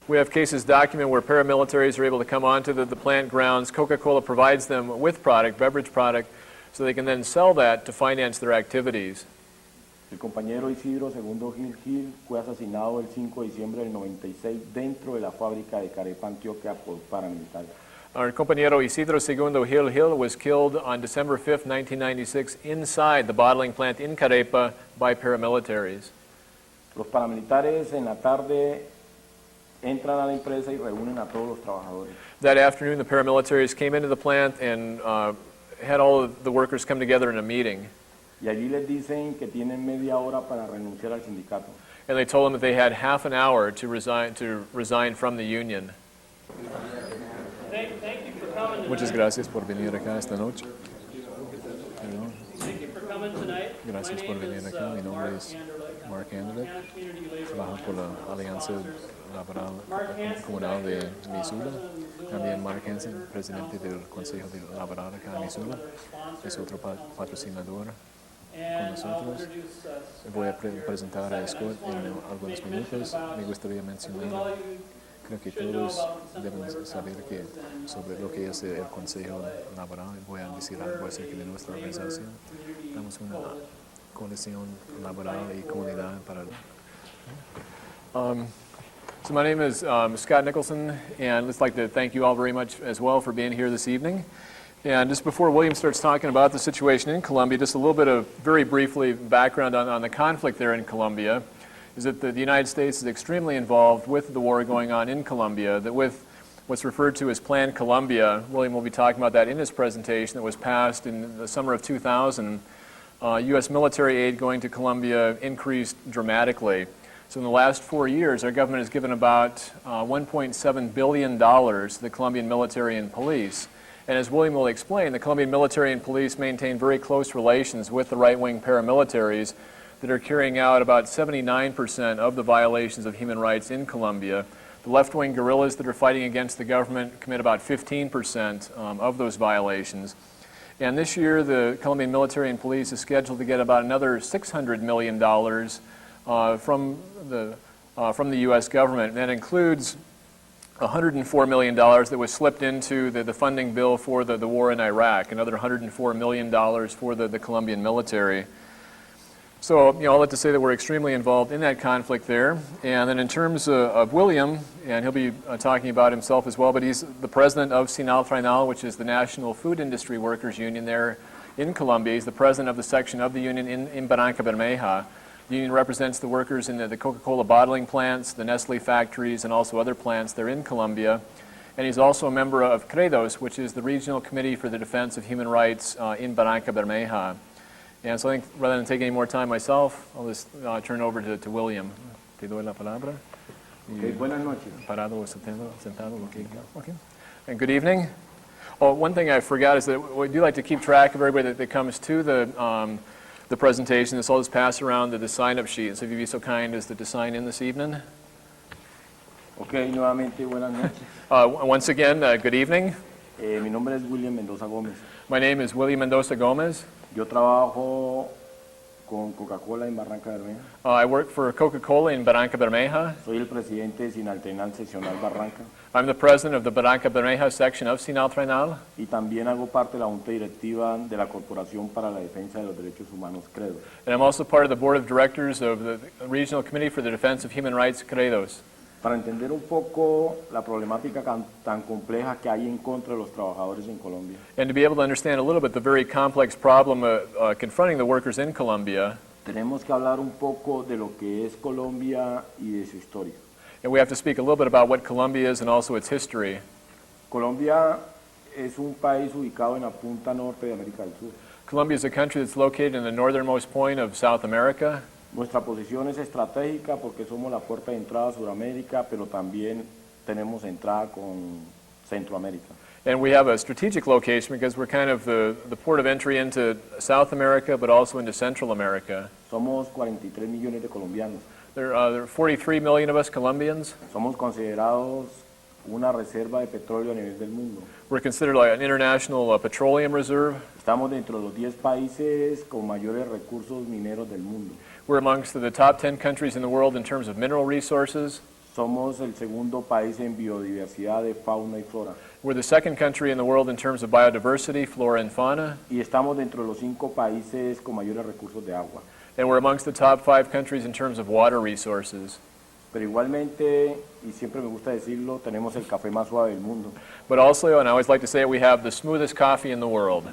We have cases documented where paramilitaries are able to come onto the plant grounds. Coca-Cola provides them with product, beverage product, so they can then sell that to finance their activities. El compañero Isidro Segundo Gil fue asesinado el 5 de diciembre del 96 dentro de la fábrica de Carepa, Antioquia, por paramilitares. Our compañero Isidro Segundo Gil was killed on December 5th, 1996, inside the bottling plant in Carepa by paramilitaries. Los paramilitares en la tarde entran a la empresa y reúnen a todos los trabajadores. That afternoon, the paramilitaries came into the plant and had all of the workers come together in a meeting. Y allí les dicen que tienen media hora para renunciar al sindicato. And they told them that they had half an hour to resign from the union. Thank you for coming tonight. Muchas gracias por venir acá esta noche. Thank you for coming tonight. Gracias por venir acá. Mi nombre es Mark Anderlecht. Trabajo por la Alianza Laboral Comunal de Missoula. También Mark Hansen, presidente del Consejo Laboral acá en Missoula, es otro patrocinador con nosotros. Voy a presentar a Scott en algunos minutos. Me gustaría mencionar, creo que todos deben saber que sobre lo que es el Consejo Laboral. Voy a decir algo acerca de nuestra organización. Damos una coalición laboral y comunidad para... So my name is Scott Nicholson, and I'd just like to thank you all very much as well for being here this evening. And just before William starts talking about the situation in Colombia, just a little bit of, very briefly, background on the conflict there in Colombia, is that the United States is extremely involved with the war going on in Colombia, that with what's referred to as Plan Colombia, William will be talking about that in his presentation, that was passed in the summer of 2000, U.S. military aid going to Colombia increased dramatically. So in the last 4 years, our government has given about $1.7 billion to the Colombian military and police. And as William will explain, the Colombian military and police maintain very close relations with the right-wing paramilitaries that are carrying out about 79% of the violations of human rights in Colombia. The left-wing guerrillas that are fighting against the government commit about 15% of those violations. And this year, the Colombian military and police is scheduled to get about another $600 million from the U.S. government. And that includes $104 million that was slipped into the funding bill for the war in Iraq, another $104 million for the Colombian military. So, all that to say that we're extremely involved in that conflict there. And then in terms of William, and he'll be talking about himself as well, but he's the president of Sinal Trainal, which is the National Food Industry Workers Union there in Colombia. He's the president of the section of the union in Barranca Bermeja. The union represents the workers in the Coca-Cola bottling plants, the Nestle factories, and also other plants there in Colombia. And he's also a member of CREDOS, which is the Regional Committee for the Defense of Human Rights in Barranca Bermeja. And so I think rather than take any more time myself, I'll just turn over to William. Te doy la palabra. Okay, buenas noches. Parado, sentado, okay. And good evening. Oh, one thing I forgot is that we do like to keep track of everybody that comes to the presentation. So I'll just pass around the sign-up sheet. So if you'd be so kind as to sign in this evening. Okay, nuevamente buenas noches. Once again, good evening. Mi nombre es William Mendoza Gómez. My name is William Mendoza Gomez. Yo trabajo con Coca-Cola en Barranca Bermeja. I work for Coca-Cola in Barranca Bermeja. Soy el presidente de Sinal Trainal Seccional Barranca. I'm the president of the Barranca Bermeja section of Sinal Trainal. Y también hago parte de la Junta Directiva de la Corporación para la Defensa de los Derechos Humanos, CREDOS. And I'm also part of the board of directors of the Regional Committee for the Defense of Human Rights, CREDOS. Para entender un poco la problemática tan compleja que hay en contra de los trabajadores en Colombia. And to be able to understand a little bit the very complex problem confronting the workers in Colombia. Tenemos que hablar un poco de lo que es Colombia y de su historia. And we have to speak a little bit about what Colombia is and also its history. Colombia es un país ubicado en la punta norte de América del Sur. Colombia is a country that's located in the northernmost point of South America. Nuestra posición es estratégica porque somos la puerta de entrada a Sudamérica, pero también tenemos entrada con Centroamérica. And we have a strategic location because we're kind of the port of entry into South America, but also into Central America. Somos 43 millones de colombianos. There are 43 million of us Colombians. Somos considerados una reserva de petróleo a nivel del mundo. We're considered like an international petroleum reserve. Estamos dentro de los 10 países con mayores recursos mineros del mundo. We're amongst the top 10 countries in the world in terms of mineral resources. Somos el segundo país en biodiversidad de fauna y flora. We're the second country in the world in terms of biodiversity, flora and fauna, Y estamos dentro de los 5 países con mayores recursos de agua. and we're amongst the top 5 countries in terms of water resources. Pero igualmente, y siempre me gusta decirlo, tenemos el café más suave del mundo. But also, and I always like to say it, we have the smoothest coffee in the world.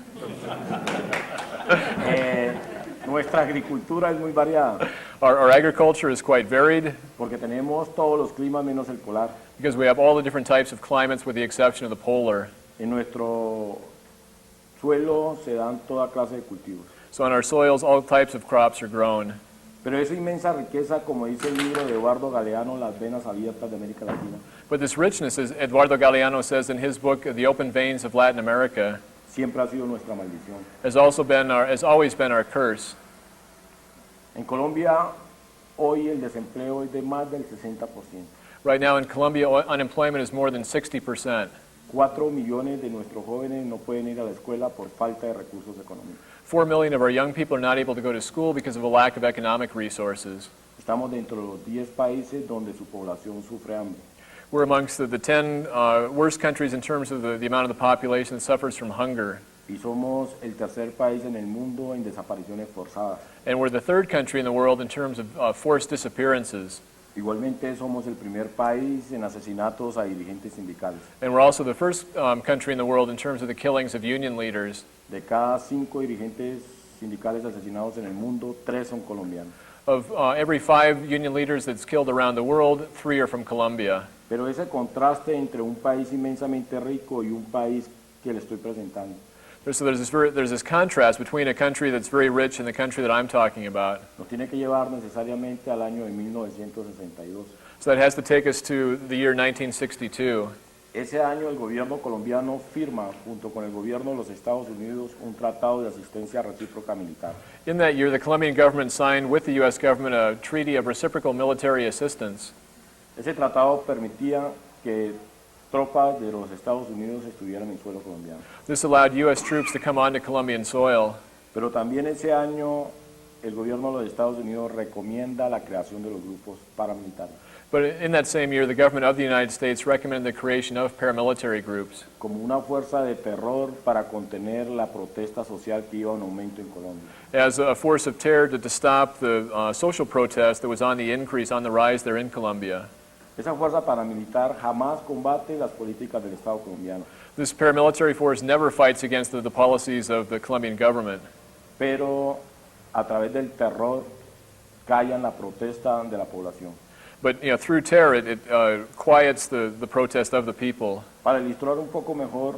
Nuestra agricultura es muy variada, Our agriculture is quite varied porque tenemos todos los climas menos el polar. because we have all the different types of climates with the exception of the polar. En nuestro suelo se dan toda clase de cultivos. So on our soils, all types of crops are grown. Pero esa inmensa riqueza, como dice el libro de Eduardo Galeano, Las venas abiertas de América Latina, But this richness, as Eduardo Galeano says in his book, The Open Veins of Latin America, siempre ha sido nuestra maldición. has always been our curse. En Colombia, hoy el desempleo es de más del 60%. Right now in Colombia, unemployment is more than 60%. 4 millones de nuestros jóvenes no pueden ir a la escuela por falta de recursos económicos. 4 million of our young people are not able to go to school because of a lack of economic resources. Estamos dentro de los 10 países donde su población sufre hambre. We're amongst the 10 worst countries in terms of the amount of the population that suffers from hunger. Y somos el tercer país en el mundo en desapariciones forzadas. And we're the third country in the world in terms of forced disappearances. Igualmente somos el primer país en asesinatos a dirigentes sindicales. And we're also the first country in the world in terms of the killings of union leaders. De cada 5 dirigentes sindicales asesinados en el mundo, 3 son colombianos. Of every 5 union leaders that's killed around the world, 3 are from Colombia. Pero ese contraste entre un país inmensamente rico y un país que le estoy presentando So there's this contrast between a country that's very rich and the country that I'm talking about. nos tiene que llevar necesariamente al año de 1962. So that has to take us to the year 1962. Ese año el gobierno colombiano firma, junto con el gobierno de los Estados Unidos, un tratado de asistencia recíproca militar. In that year, the Colombian government signed with the U.S. government a treaty of reciprocal military assistance. Ese tratado permitía que tropas de los Estados Unidos estuvieran en suelo colombiano. This allowed U.S. troops to come onto Colombian soil. Pero también ese año el gobierno de los Estados Unidos recomienda la creación de los grupos paramilitares But in that same year, the government of the United States recommended the creation of paramilitary groups como una fuerza de terror para contener la protesta social que iba en aumento en Colombia. as a force of terror to stop the social protest that was on the increase, on the rise there in Colombia. Esa fuerza paramilitar jamás combate las políticas del Estado colombiano, This paramilitary force never fights against the policies of the Colombian government, pero a través del terror callan la protesta de la población. but through terror it quiets the protest of the people. Para ilustrar un poco mejor,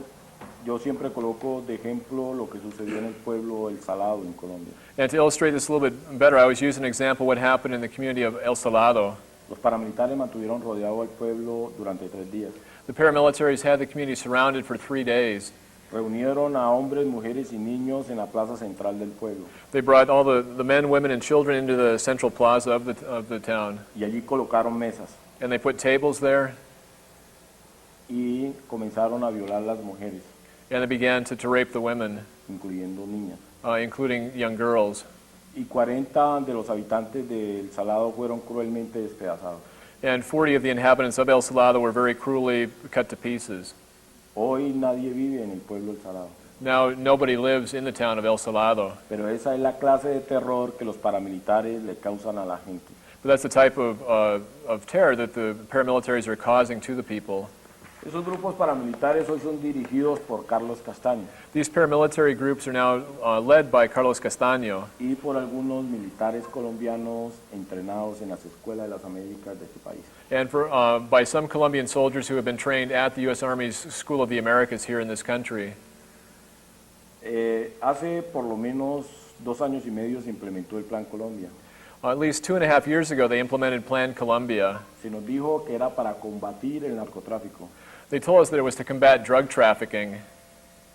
yo siempre coloco de ejemplo lo que sucedió en el pueblo El Salado en Colombia. And to illustrate this a little bit better, I always use an example what happened in the community of El Salado. Los paramilitares mantuvieron rodeado al pueblo durante 3 días. The paramilitaries had the community surrounded for 3 days. Reunieron a hombres, mujeres y niños en la plaza central del pueblo They brought all the men, women, and children into the central plaza of the town, y allí colocaron mesas and they put tables there, y comenzaron a violar las mujeres, and they began to rape the women, incluyendo niñas. including young girls. Y 40 de los habitantes de El Salado fueron cruelmente despedazados. And 40 of the inhabitants of El Salado were very cruelly cut to pieces. Hoy nadie vive en el pueblo El Salado, Now nobody lives in the town of El Salado, pero esa es la clase de terror que los paramilitares le causan a la gente. but that's the type of terror that the paramilitaries are causing to the people. Esos grupos paramilitares hoy son dirigidos por Carlos Castaño These paramilitary groups are now led by Carlos Castaño y por algunos militares colombianos entrenados en las escuelas de las Américas de este país. and by some Colombian soldiers who have been trained at the U.S. Army's School of the Americas here in this country. Hace por lo menos 2 años y medio se implementó el Plan Colombia. At least 2.5 years ago, they implemented Plan Colombia. Se nos dijo que era para combatir el narcotráfico, They told us that it was to combat drug trafficking.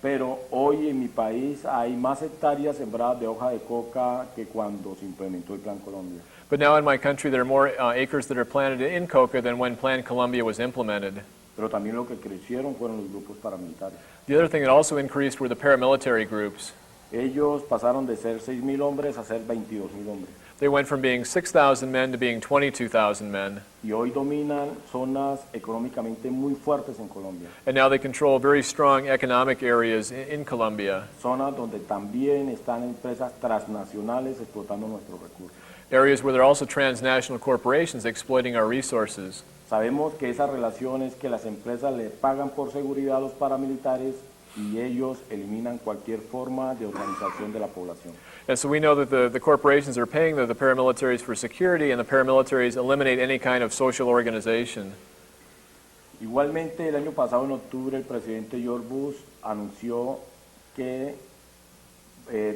pero hoy en mi país hay más hectáreas sembradas de hoja de coca que cuando se implementó el Plan Colombia. But now in my country, there are more acres that are planted in coca than when Plan Colombia was implemented. Pero también lo que crecieron fueron los grupos paramilitares. The other thing that also increased were the paramilitary groups. Ellos pasaron de ser 6.000 hombres a ser 22.000 hombres. They went from being 6,000 men to being 22,000 men. y hoy dominan zonas económicamente muy fuertes en Colombia, And now they control very strong economic areas in Colombia, zonas donde también están empresas transnacionales explotando nuestros recursos. areas where there are also transnational corporations exploiting our resources. Sabemos que esa relación es que las empresas le pagan por seguridad a los paramilitares y ellos eliminan cualquier forma de organización de la población. And so we know that the corporations are paying the paramilitaries for security, and the paramilitaries eliminate any kind of social organization. Igualmente, el año pasado, en octubre, el presidente George Bush anunció que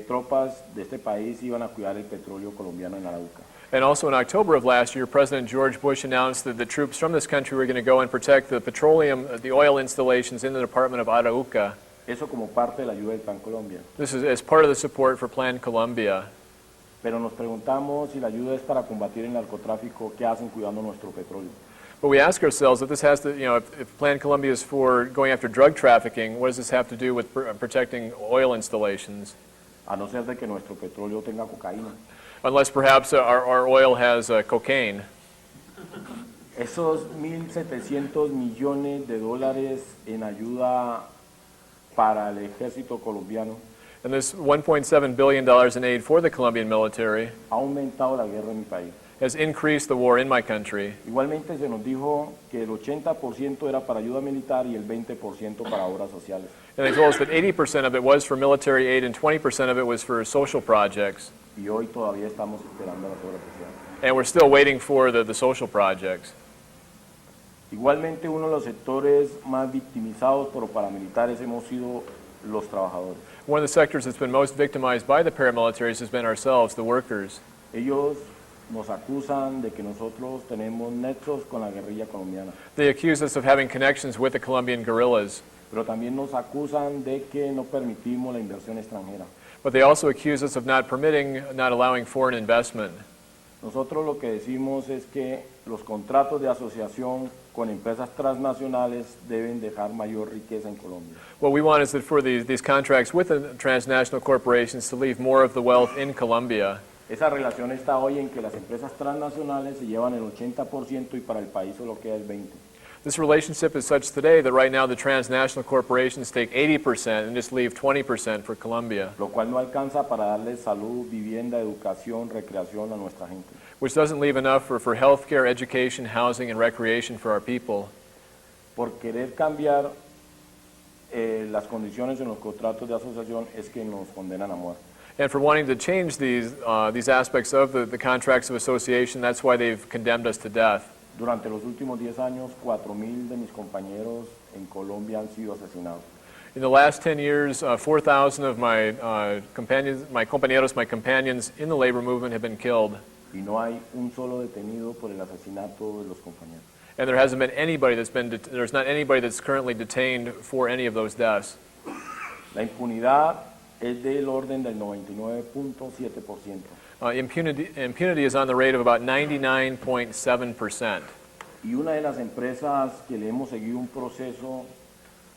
tropas de este país iban a cuidar el petróleo colombiano en Arauca. And also in October of last year, President George Bush announced that the troops from this country were going to go and protect the oil installations in the Department of Arauca. Eso como parte de la ayuda del Plan Colombia. This is as part of the support for Plan Colombia. Pero nos preguntamos si la ayuda es para combatir el narcotráfico, ¿qué hacen cuidando nuestro petróleo? But we ask ourselves if this has to, if Plan Colombia is for going after drug trafficking, what does this have to do with protecting oil installations? A no ser de que nuestro petróleo tenga cocaína. Unless perhaps our oil has cocaine. Esos 1.700 millones de dólares en ayuda para el ejército colombiano And this $1.7 billion in aid for the Colombian military ha aumentado la guerra en mi país. has increased the war in my country. Igualmente se nos dijo que el 80% era para ayuda militar y el 20% para obras sociales. And they told us that 80% of it was for military aid and 20% of it was for social projects. Y hoy todavía estamos esperando las obras sociales. And we're still waiting for the social projects. Igualmente uno de los sectores más victimizados por los paramilitares hemos sido los trabajadores. One of the sectors that's been most victimized by the paramilitaries has been ourselves, the workers. Ellos nos acusan de que nosotros tenemos nexos con la guerrilla colombiana, They accuse us of having connections with the Colombian guerrillas, pero también nos acusan de que no permitimos la inversión extranjera. but they also accuse us of not allowing foreign investment. Nosotros lo que decimos es que los contratos de asociación con empresas transnacionales deben dejar mayor riqueza en Colombia. What we want is that for these contracts with the transnational corporations to leave more of the wealth in Colombia. Esa relación está hoy en que las empresas transnacionales se llevan el 80% y para el país solo queda el 20%. This relationship is such today that right now the transnational corporations take 80% and just leave 20% for Colombia, Lo cual no alcanza para darle salud, vivienda, educación, recreación a nuestra gente. which doesn't leave enough for health care, education, housing, and recreation for our people. Por querer cambiar las condiciones en los contratos de asociación es que nos condenan a muerte. And for wanting to change these aspects of the contracts of association, that's why they've condemned us to death. Durante los últimos 10 años, 4.000 de mis compañeros en Colombia han sido asesinados. In the last 10 years, 4,000 of my companions in the labor movement have been killed. Y no hay un solo detenido por el asesinato de los compañeros. And there hasn't been anybody there's not anybody that's currently detained for any of those deaths. La impunidad es del orden del 99.7%. Impunity is on the rate of about 99.7%. Y una de las empresas que le hemos seguido un proceso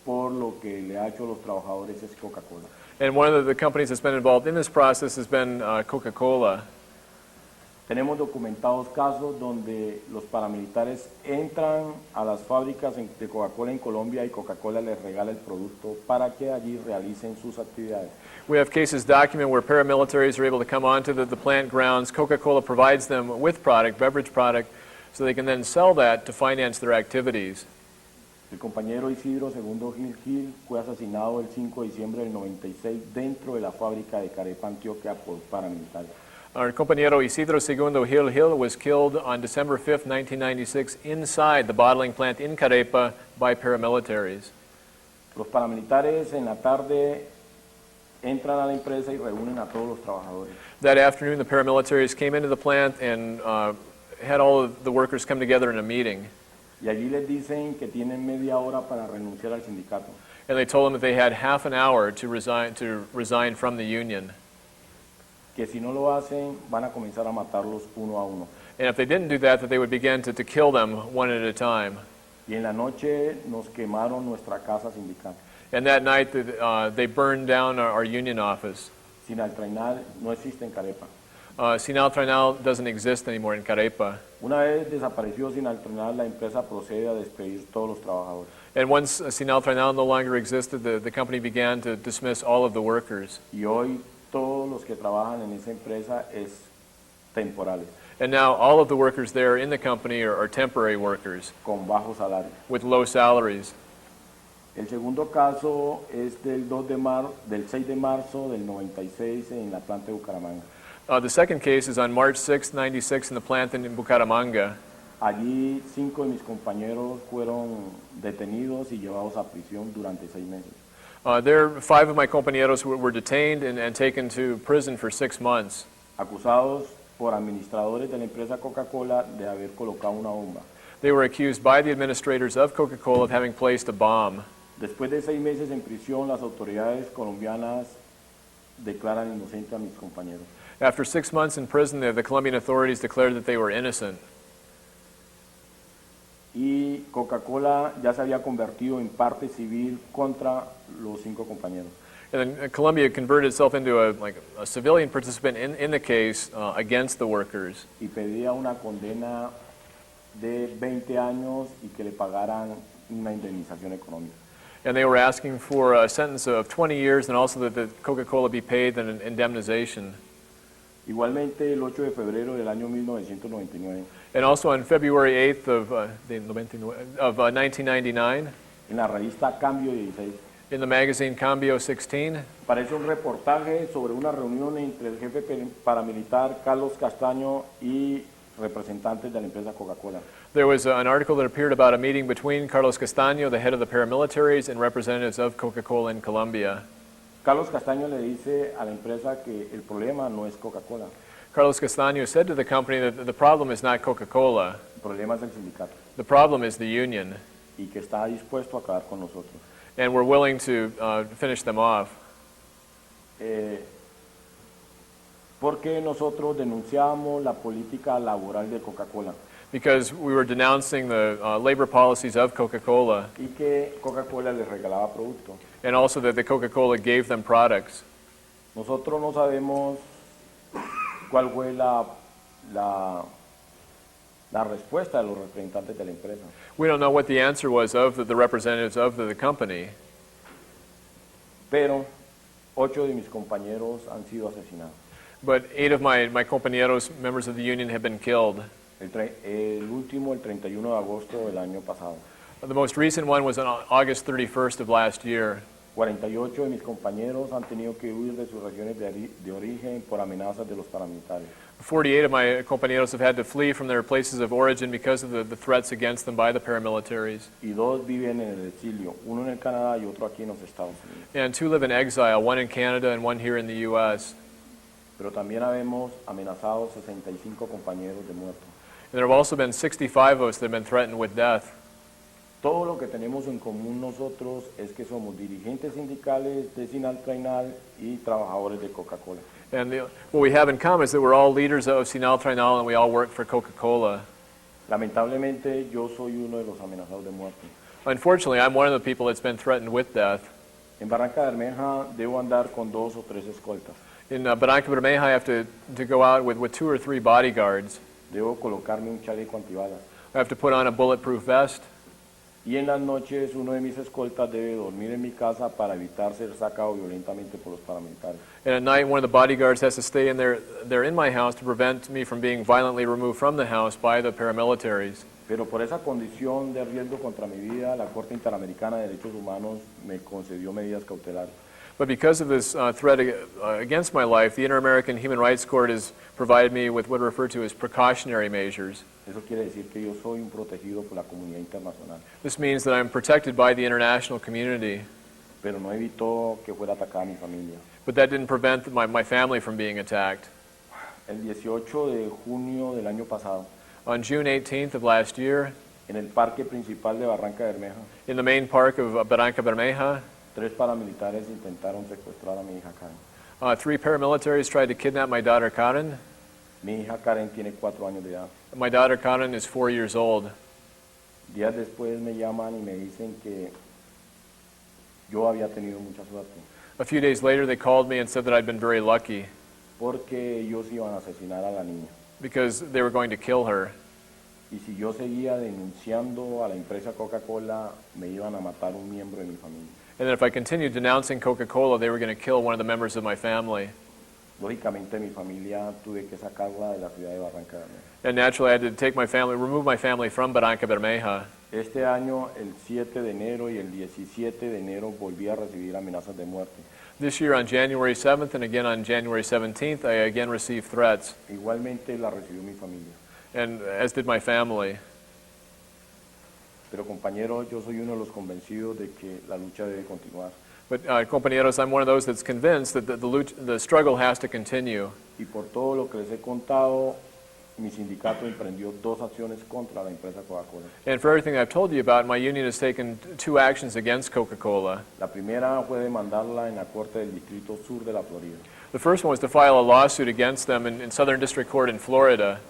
por lo que le ha hecho a los trabajadores es Coca-Cola. And one of the companies that's been involved in this process has been Coca-Cola. Tenemos documentados casos donde los paramilitares entran a las fábricas de Coca-Cola en Colombia y Coca-Cola les regala el producto para que allí realicen sus actividades. We have cases documented where paramilitaries are able to come onto the plant grounds. Coca-Cola provides them with beverage product, so they can then sell that to finance their activities. El compañero Isidro Segundo Gil fue asesinado el 5 de diciembre del 96 dentro de la fábrica de Carepa, Antioquia, por paramilitares. Our compañero Isidro Segundo Gil was killed on December 5th, 1996, inside the bottling plant in Carepa by paramilitaries. Los paramilitares en la tarde entran a la empresa y reúnen a todos los trabajadores. That afternoon, the paramilitaries came into the plant and had all of the workers come together in a meeting. Y allí les dicen que tienen media hora para renunciar al sindicato. And they told them that they had half an hour to resign from the union. Que si no lo hacen, van a comenzar a matarlos uno a uno. And if they didn't do that, that they would begin to kill them one at a time. Y en la noche nos quemaron nuestra casa sindical. And that night, they burned down our union office. Sinaltrainal no existe en Carepa. Sinaltranal doesn't exist anymore in Carepa. Una vez desapareció Sinaltranal, la empresa procede a despedir todos los trabajadores. And once Sinaltranal no longer existed, the company began to dismiss all of the workers. Y hoy todos los que trabajan en esa empresa es temporales, And now all of the workers there in the company are temporary workers con bajo salario. with low salaries. El segundo caso es del 6 de marzo del 96 en la planta de Bucaramanga. The second case is on March 6, 96 in the plant in Bucaramanga. Allí 5 de mis compañeros fueron detenidos y llevados a prisión durante 6 meses. There, 5 of my compañeros were detained and taken to prison for 6 months, Acusados por administradores de la empresa Coca-Cola de haber colocado una bomba. They were accused by the administrators of Coca-Cola of having placed a bomb. Después de 6 meses en prisión, las autoridades colombianas declaran inocente a mis compañeros. After 6 months in prison, the Colombian authorities declared that they were innocent. Y Coca-Cola ya se había convertido en parte civil contra los 5 compañeros. And then Colombia converted itself into a civilian participant in the case against the workers. Y pedía una condena de 20 años y que le pagaran una indemnización económica. And they were asking for a sentence of 20 years and also that the Coca-Cola be paid an indemnization. Igualmente, el 8 de febrero del año 1999, And also on February 8th of 1999, en la revista Cambio 16, in the magazine Cambio 16, aparece un reportaje sobre una reunión entre el jefe paramilitar Carlos Castaño y representantes de la empresa Coca-Cola. there was an article that appeared about a meeting between Carlos Castaño, the head of the paramilitaries, and representatives of Coca-Cola in Colombia. Carlos Castaño le dice a la empresa que el problema no es Coca-Cola, Carlos Castaño said to the company that the problem is not Coca-Cola, el problema es el sindicato the problem is the union, y que está dispuesto a acabar con nosotros. and we're willing to finish them off. Porque nosotros denunciamos la política laboral de Coca-Cola Because we were denouncing the labor policies of Coca-Cola, y que Coca-Cola les regalaba productos. and also that the Coca-Cola gave them products. Nosotros no sabemos cuál fue la respuesta de los representantes de la empresa, We don't know what the answer was of the representatives of the company, pero 8 de mis compañeros han sido asesinados. but 8 of my compañeros, members of the union, have been killed. El último, el 31 de agosto del año pasado. The most recent one was on August 31st of last year. 48 de mis compañeros han tenido que huir de sus regiones de origen por amenazas de los paramilitares. 48 of my compañeros have had to flee from their places of origin because of the threats against them by the paramilitaries. Y 2 viven en el exilio, uno en el Canadá y otro aquí en los Estados Unidos. And 2 live in exile, 1 in Canada and 1 here in the U.S. Pero también habemos amenazado 65 compañeros de muerte. And there have also been 65 of us that have been threatened with death. Todo lo que tenemos en común nosotros es que somos dirigentes sindicales de Sinaltranal y trabajadores de Coca-Cola. And what we have in common is that we're all leaders of Sinaltranal and we all work for Coca-Cola. Lamentablemente yo soy uno de los amenazados de muerte. Unfortunately, I'm one of the people that's been threatened with death. En Barranca Bermeja debo andar con 2 o 3 escoltas. In Barranca Bermeja, I have to go out with 2 or 3 bodyguards. Debo colocarme un chaleco antibalas. I have to put on a bulletproof vest. Y en las noches uno de mis escoltas debe dormir en mi casa para evitar ser sacado violentamente por los paramilitares. And at night, one of the bodyguards has to stay in there in my house to prevent me from being violently removed from the house by the paramilitaries. Pero por esa condición de riesgo contra mi vida, la Corte Interamericana de Derechos Humanos me concedió medidas cautelares. But because of this threat against my life, the Inter-American Human Rights Court has provided me with what are referred to as precautionary measures. Eso quiere decir que yo soy un protegido por la comunidad internacional, This means that I'm protected by the international community, pero no evitó que fuera atacada mi familia. but that didn't prevent my family from being attacked. El 18 de junio del año pasado, On June 18th of last year, en el parque principal de Barranca Bermeja, in the main park of Barranca Bermeja, 3 paramilitares intentaron secuestrar a mi hija Karen. 3 paramilitaries tried to kidnap my daughter Karen. Mi hija Karen tiene 4 años de edad. My daughter Karen is 4 years old. Días después me llaman y me dicen que yo había tenido mucha suerte, A few days later, they called me and said that I'd been very lucky, porque ellos iban a asesinar a la niña. because they were going to kill her. Y si yo seguía denunciando a la empresa Coca-Cola, me iban a matar un miembro de mi familia. And then if I continued denouncing Coca-Cola, they were going to kill one of the members of my family. Lógicamente mi familia tuve que sacarla de la ciudad de Barranca Bermeja. And naturally, I had to remove my family from Barranca Bermeja. Este año, el 7 de enero y el 17 de enero, volví a recibir amenazas de muerte. This year on January 7th and again on January 17th, I again received threats, Igualmente la recibió mi familia. and as did my family. Pero compañeros, yo soy uno de los convencidos de que la lucha debe continuar. But compañeros, I'm one of those that's convinced that the struggle has to continue. Y por todo lo que les he contado, mi sindicato emprendió 2 acciones contra la empresa Coca-Cola. And for everything I've told you about, my union has taken 2 actions against Coca-Cola. La primera fue demandarla en la Corte del Distrito Sur de la Florida. The first one was to file a lawsuit against them in Southern District Court in Florida.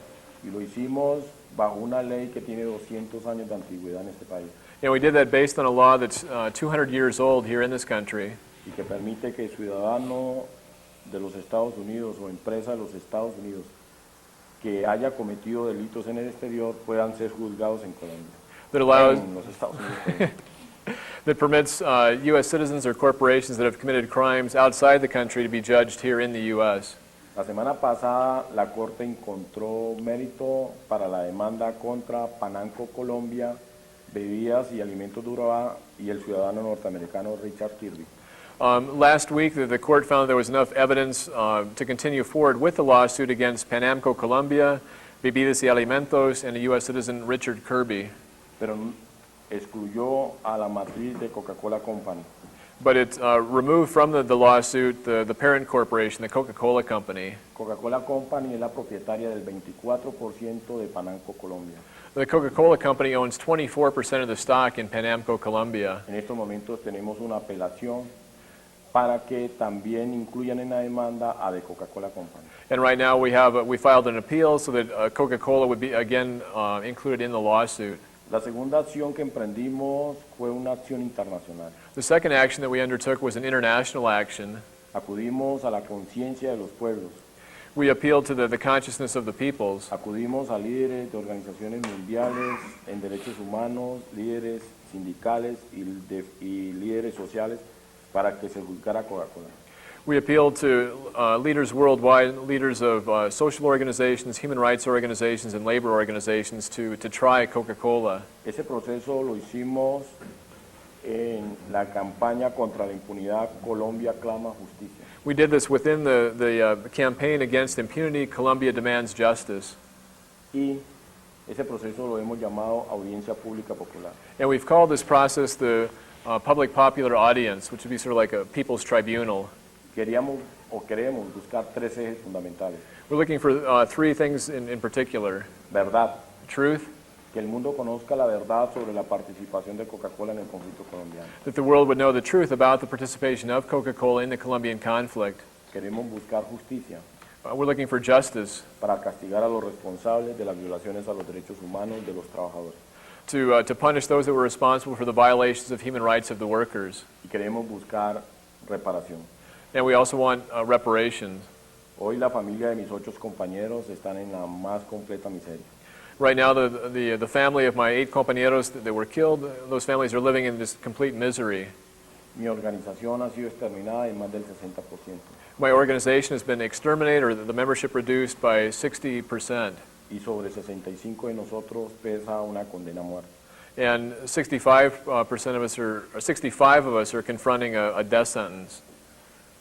Y lo hicimos bajo una ley que tiene 200 años de antigüedad en este país And we did that based on a law that's 200 years old here in this country, y que permite que ciudadano de los Estados Unidos o empresa de los Estados Unidos que haya cometido delitos en el exterior puedan ser juzgados en Colombia, that allows, en los Estados Unidos. that permits U.S. citizens or corporations that have committed crimes outside the country to be judged here in the U.S. La semana pasada la Corte encontró mérito para la demanda contra Panamco Colombia, Bebidas y Alimentos de Urabá y el ciudadano norteamericano Richard Kirby. Last week, the court found there was enough evidence to continue forward with the lawsuit against Panamco Colombia, Bebidas y Alimentos, and a U.S. citizen, Richard Kirby. Pero excluyó a la matriz de Coca-Cola Company. But it removed from the lawsuit the parent corporation, the Coca-Cola Company. Coca-Cola Company es la propietaria del 24% de Panamco Colombia. The Coca-Cola Company owns 24% of the stock in Panamco Colombia. En estos momentos tenemos una apelación para que también incluyan en la demanda a The Coca-Cola Company. And right now we filed an appeal so that Coca-Cola would be again included in the lawsuit. La segunda acción que emprendimos fue una acción internacional. The second action that we undertook was an international action. Acudimos a la conciencia de los pueblos, We appealed to the consciousness of the peoples. acudimos a líderes de organizaciones mundiales en derechos humanos, líderes sindicales y líderes sociales para que se juzgara Coca-Cola. We appealed to leaders worldwide, leaders of social organizations, human rights organizations, and labor organizations to try Coca-Cola. Ese proceso lo hicimos en la campaña contra la impunidad Colombia clama justicia. We did this within the campaign against impunity. Colombia demands justice. Y ese proceso lo hemos llamado audiencia pública popular. And we've called this process the public popular audience, which would be sort of like a people's tribunal. Queríamos o queremos buscar 3 ejes fundamentales. We're looking for 3 things in particular. Verdad, Truth, que el mundo conozca la verdad sobre la participación de Coca-Cola en el conflicto colombiano. that the world would know the truth about the participation of Coca-Cola in the Colombian conflict. Queremos buscar justicia We're looking for justice para castigar a los responsables de las violaciones a los derechos humanos de los trabajadores. to punish those that were responsible for the violations of human rights of the workers. Y queremos buscar reparación. And we also want reparations. Hoy la familia de mis 8 compañeros están en la más completa miseria. Right now, the family of my 8 compañeros that were killed, those families are living in just complete misery. Mi organización ha sido exterminada en más del 60%. My organization has been exterminated, or the membership reduced by 60%. Y sobre 65 de nosotros pesa una condena a muerte. And 65% of us are, or 65 of us are confronting a death sentence.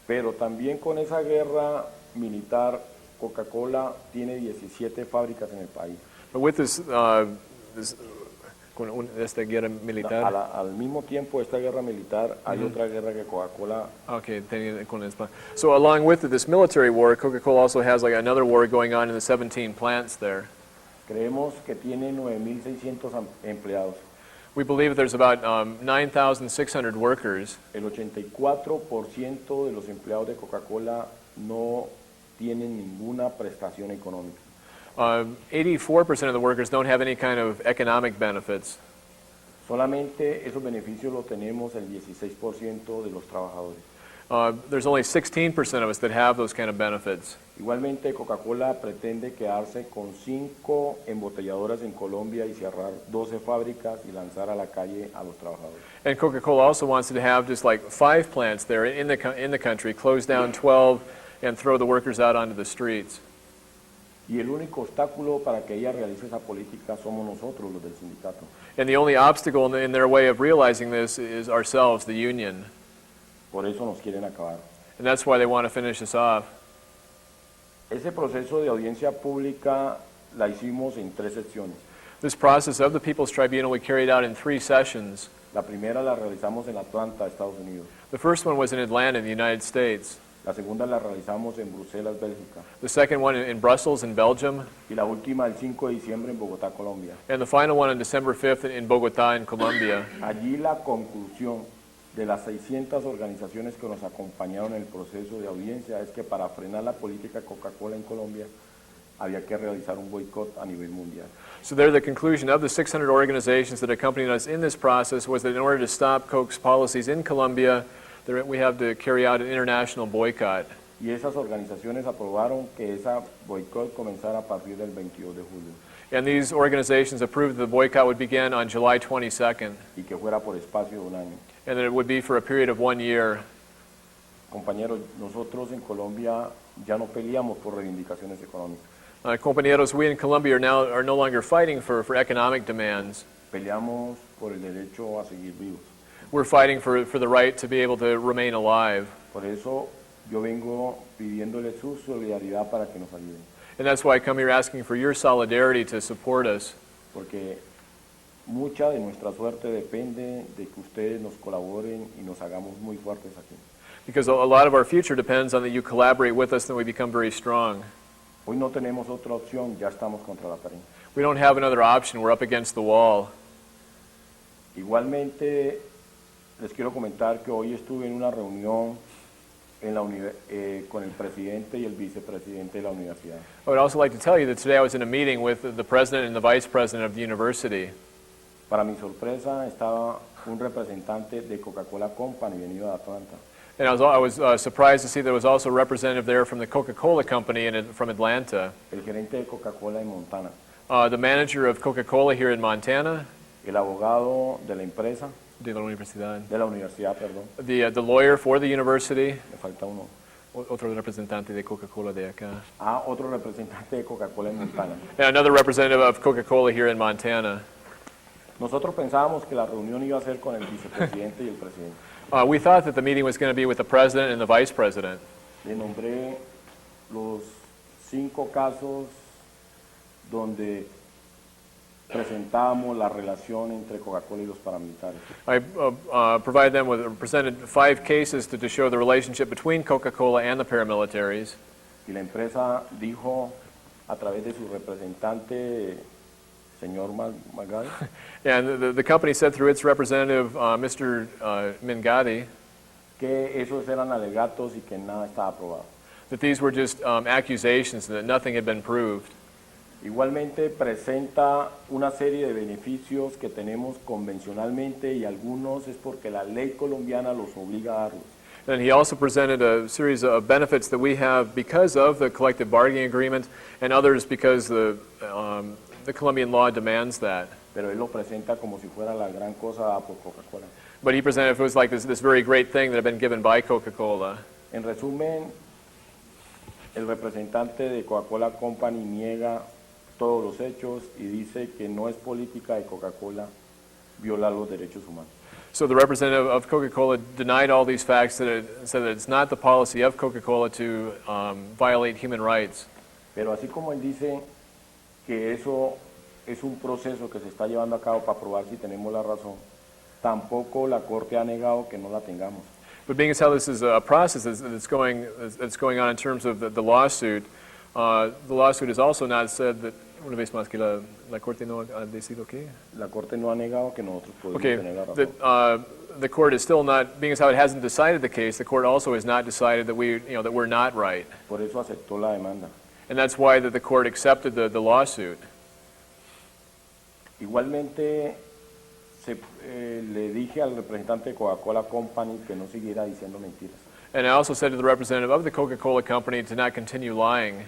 Pero también con esa guerra militar, Coca-Cola tiene 17 fábricas en el país. But with this esta guerra militar. Al mismo tiempo de esta guerra militar, hay otra guerra que Coca-Cola. Okay, so along with this military war, Coca-Cola also has like another war going on in the 17 plants there. Creemos que tiene 9.600 empleados. We believe that there's about 9,600 workers. El 84% de los empleados de Coca-Cola no tienen ninguna prestación económica. 84% of the workers don't have any kind of economic benefits. Solamente esos beneficios los tenemos el 16% de los trabajadores. There's only 16% of us that have those kind of benefits. Igualmente, Coca-Cola pretende quedarse con 5 embotelladoras en Colombia y cerrar 12 fábricas y lanzar a la calle a los trabajadores. And Coca-Cola also wants to have just like 5 plants there in the country, close down 12, and throw the workers out onto the streets. Y el único obstáculo para que ella realice esa política somos nosotros, los del sindicato. And the only obstacle in their way of realizing this is ourselves, the union. Por eso nos quieren acabar. And that's why they want to finish us off. Ese proceso de audiencia pública la hicimos en 3 secciones. This process of the People's Tribunal we carried out in 3 sessions. La primera la realizamos en Atlanta, Estados Unidos. The first one was in Atlanta in the United States. La segunda la realizamos en Bruselas, Bélgica. The second one in Brussels in Belgium. Y la última el 5 de diciembre en Bogotá, Colombia. And the final one on December 5th in Bogotá in Colombia. Allí la conclusión de las 600 organizaciones que nos acompañaron en el proceso de audiencia es que para frenar la política Coca-Cola en Colombia había que realizar un boicot a nivel mundial. So there the conclusion of the 600 organizations that accompanied us in this process was that in order to stop Coke's policies in Colombia, we have to carry out an international boycott. Y esas organizaciones aprobaron que esa boicot comenzara a partir del 22 de julio And these organizations approved that the boycott would begin on July 22nd, y que fuera por espacio de un año. and that it would be for a period of 1 year. Compañeros, nosotros en Colombia ya no peleamos por reivindicaciones económicas, Compañeros, we in Colombia are no longer fighting for economic demands. peleamos por el derecho a seguir vivos. We're fighting for the right to be able to remain alive. Por eso yo vengo pidiéndole su solidaridad para que nos ayuden, And that's why I come here asking for your solidarity to support us. porque mucha de nuestra suerte depende de que ustedes nos colaboren y nos hagamos muy fuertes aquí. Because a lot of our future depends on that you collaborate with us and we become very strong. Hoy no tenemos otra opción, ya estamos contra la pared. We don't have another option. We're up against the wall. Igualmente, les quiero comentar que hoy estuve en una reunión en con el presidente y el vicepresidente de la universidad. I would also like to tell you that today I was in a meeting with the president and the vice president of the university. Para mi sorpresa, estaba un representante de Coca-Cola Company venido de Atlanta. And I was surprised to see there was also a representative there from the Coca-Cola company from Atlanta, El gerente de Coca-Cola en Montana, the manager of Coca-Cola here in Montana, el abogado de la empresa, de la universidad, de la universidad, perdón, the lawyer for the university, me falta uno. otro representante de Coca-Cola de acá, Otro representante de Coca-Cola en Montana. and another representative of Coca-Cola here in Montana. Nosotros pensábamos que la reunión iba a ser con el vicepresidente y el presidente. We thought that the meeting was going to be with the president and the vice president. Le nombré los 5 casos donde presentamos la relación entre Coca-Cola y los paramilitares. I presented 5 cases to show the relationship between Coca-Cola and the paramilitaries. Y la empresa dijo a través de su representante, señor Magadi, And the company said through its representative, Mr. Mingadi, que esos eran alegatos y que nada estaba aprobado. that these were just accusations and that nothing had been proved. Igualmente presenta una serie de beneficios que tenemos convencionalmente y algunos es porque la ley colombiana los obliga a darlos. And he also presented a series of benefits that we have because of the collective bargaining agreement, and others because the Colombian law demands that. Pero él lo presenta como si fuera la gran cosa por Coca-Cola. But he presented it was like this very great thing that had been given by Coca-Cola. En resumen, el representante de Coca-Cola Company niega todos los hechos y dice que no es política de Coca-Cola violar los derechos humanos. So the representative of Coca-Cola denied all these facts, said that it's not the policy of Coca-Cola to violate human rights. Pero así como él dice que eso es un proceso que se está llevando a cabo para probar si tenemos la razón, tampoco la Corte ha negado que no la tengamos. But being as how this is a process that's going on in terms of the lawsuit has also not said that, una vez más, que la Corte no ha decidido que? La Corte no ha negado que nosotros podemos Okay, tener la razón. that the court is still not, being as how it hasn't decided the case, the court also has not decided that that we're not right. Por eso aceptó la demanda. And that's why that the court accepted the lawsuit. Igualmente, le dije al representante de Coca-Cola Company que no siguiera diciendo mentiras. And I also said to the representative of the Coca-Cola company to not continue lying.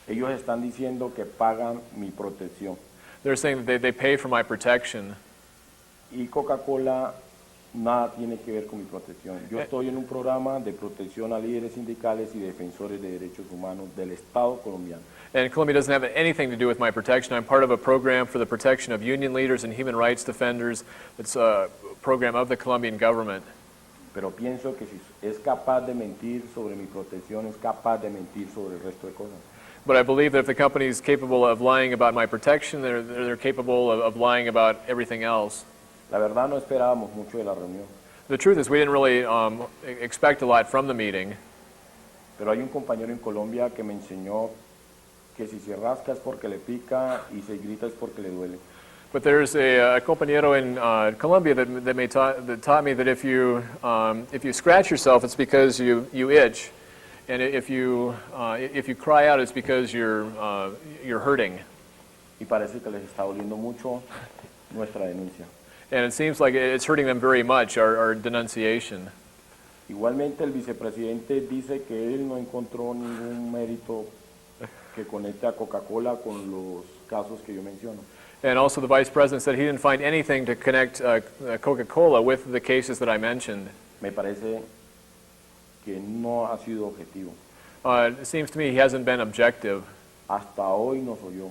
Ellos están diciendo que pagan mi protección. They're saying that they pay for my protection. Y Coca-Cola nada tiene que ver con mi protección. Yo estoy en un programa de protección a líderes sindicales y defensores de derechos humanos del Estado colombiano. And Colombia doesn't have anything to do with my protection. I'm part of a program for the protection of union leaders and human rights defenders. It's a program of the Colombian government. Pero pienso que si es capaz de mentir sobre mi protección, es capaz de mentir sobre el resto de cosas. But I believe that if the company is capable of lying about my protection, they're capable of lying about everything else. La verdad no esperábamos mucho de la reunión, The truth is we didn't really expect a lot from the meeting. pero hay un compañero en Colombia que me enseñó que si se rasca es porque le pica y se grita es porque le duele. But there's a compañero in Colombia that taught me that if you scratch yourself, it's because you itch, and if you cry out, it's because you're hurting. Y parece que les está doliendo mucho nuestra denuncia. And it seems like it's hurting them very much, our denunciation. Igualmente el vicepresidente dice que él no encontró ningún mérito que conecte a Coca-Cola con los casos que yo menciono. And also the vice president said he didn't find anything to connect Coca-Cola with the cases that I mentioned. Me parece que no ha sido objetivo. It seems to me he hasn't been objective. Hasta hoy nos oyó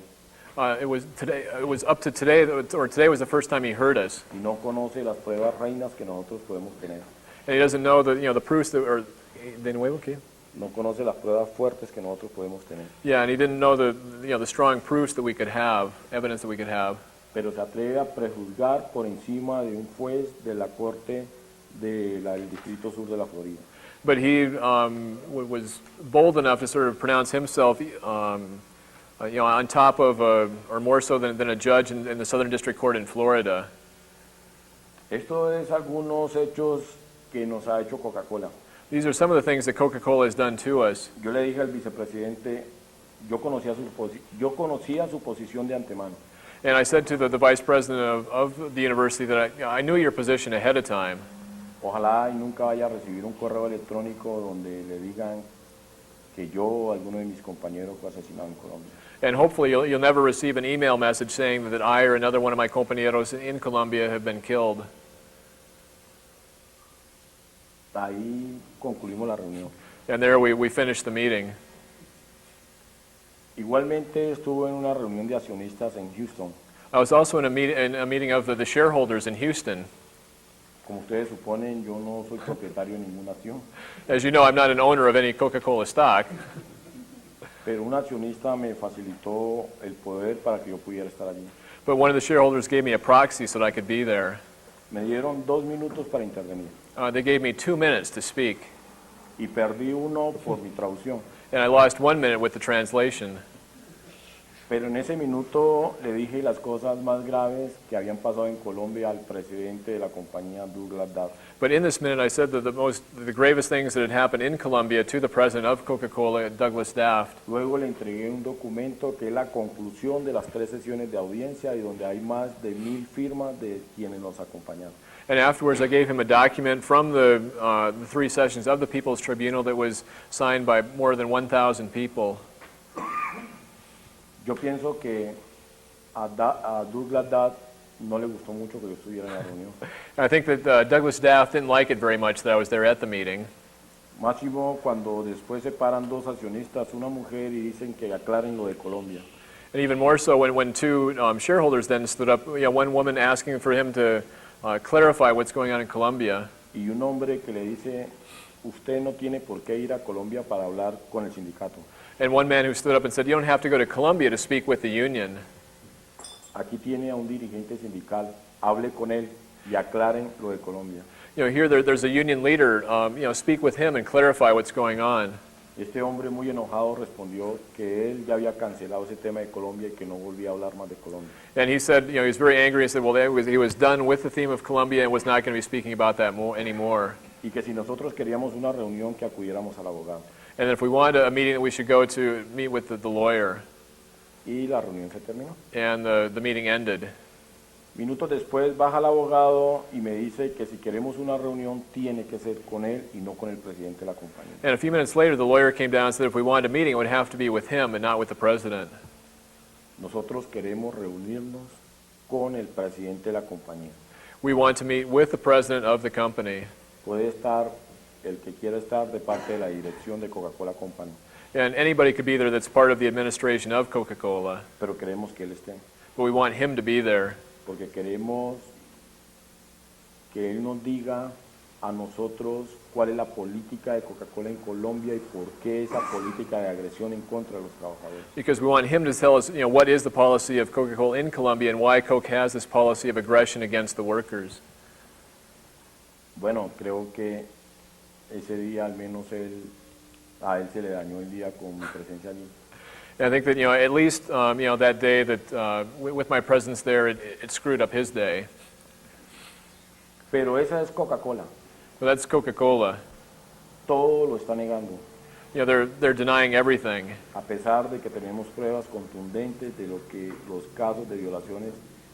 It was up to today, or today was the first time he heard us. y no conoce las pruebas reinas que nosotros podemos tener. And he doesn't know the proofs that, or de nuevo, ¿qué? No conoce las pruebas fuertes que nosotros podemos tener. Yeah, and he didn't know the strong proofs that we could have, evidence that we could have. Pero se atreve a prejuzgar por encima de un juez de la Corte del Distrito Sur de la Florida. But he was bold enough to sort of pronounce himself, on top of, or more so than a judge in the Southern District Court in Florida. Esto es algunos hechos que nos ha hecho Coca-Cola. These are some of the things that Coca-Cola has done to us. Yo le dije al vicepresidente, yo conocía su posición de antemano. And I said to the vice president of the university that I knew your position ahead of time. Ojalá y nunca vaya a recibir un correo electrónico donde le digan que yo o alguno de mis compañeros fue asesinado en Colombia. And hopefully you'll never receive an email message saying that I or another one of my compañeros in Colombia have been killed. Ahí concluimos la reunión. And there we finished the meeting. Igualmente estuve en una reunión de accionistas en Houston. I was also in a meeting of the shareholders in Houston. Como ustedes suponen, yo no soy propietario de ninguna acción, As you know, I'm not an owner of any Coca-Cola stock, pero un accionista me facilitó el poder para que yo pudiera estar allí. but one of the shareholders gave me a proxy so that I could be there. Me dieron 2 minutos para intervenir They gave me 2 minutes to speak, y perdí uno por mi traducción. and I lost 1 minute with the translation. Pero en ese minuto le dije las cosas más graves que habían pasado en Colombia al presidente de la compañía Douglas Duff. But in this minute, I said that the gravest things that had happened in Colombia to the president of Coca-Cola, Douglas Daft. Luego le entregué un documento que es la conclusión de las 3 sesiones de audiencia y donde hay más de 1000 firmas de quienes nos acompañaron. And afterwards, I gave him a document from the 3 sessions of the People's Tribunal that was signed by more than 1,000 people. Yo pienso que a Douglas Duff no le gustó mucho que yo estuviera en la reunión. I think that Douglas Daft didn't like it very much that I was there at the meeting. Máximo cuando después se paran 2 accionistas, una mujer, y dicen que aclaren lo de Colombia. And even more so when 2 shareholders then stood up, one woman asking for him to clarify what's going on in Colombia. Y un hombre que le dice, usted no tiene por qué ir a Colombia para hablar con el sindicato. And one man who stood up and said, you don't have to go to Colombia to speak with the union. Aquí tiene a un dirigente sindical, hable con él y aclaren lo de Colombia. Here there's a union leader, speak with him and clarify what's going on. Este hombre muy enojado respondió que él ya había cancelado ese tema de Colombia y que no volvía a hablar más de Colombia. And he said, he was very angry and said, well, he was done with the theme of Colombia and was not going to be speaking about that anymore. Y que si nosotros queríamos una reunión que acudiéramos al abogado. And that if we wanted a meeting, that we should go to meet with the lawyer. Y la reunión se terminó. And the meeting ended. Minutos después baja el abogado y me dice que si queremos una reunión tiene que ser con él y no con el presidente de la compañía. And a few minutes later, the lawyer came down and said if we wanted a meeting, it would have to be with him and not with the president. Nosotros queremos reunirnos con el presidente de la compañía. We want to meet with the president of the company. Puede estar el que quiera estar de parte de la dirección de Coca-Cola Company, And anybody could be there that's part of the administration of Coca-Cola. pero queremos que él esté, But we want him to be there porque queremos que él nos diga a nosotros cuál es la política de Coca-Cola en Colombia y por qué esa política de agresión en contra de los trabajadores. because we want him to tell us, what is the policy of Coca-Cola in Colombia and why Coke has this policy of aggression against the workers. Bueno, creo que ese día al menos a él se le dañó el día con mi presencia allí. And I think that, at least, that day that with my presence there, it screwed up his day. Pero esa es Coca-Cola, But that's Coca-Cola. todo lo está negando, They're denying everything. a pesar de que tenemos pruebas contundentes de lo que los casos de violaciones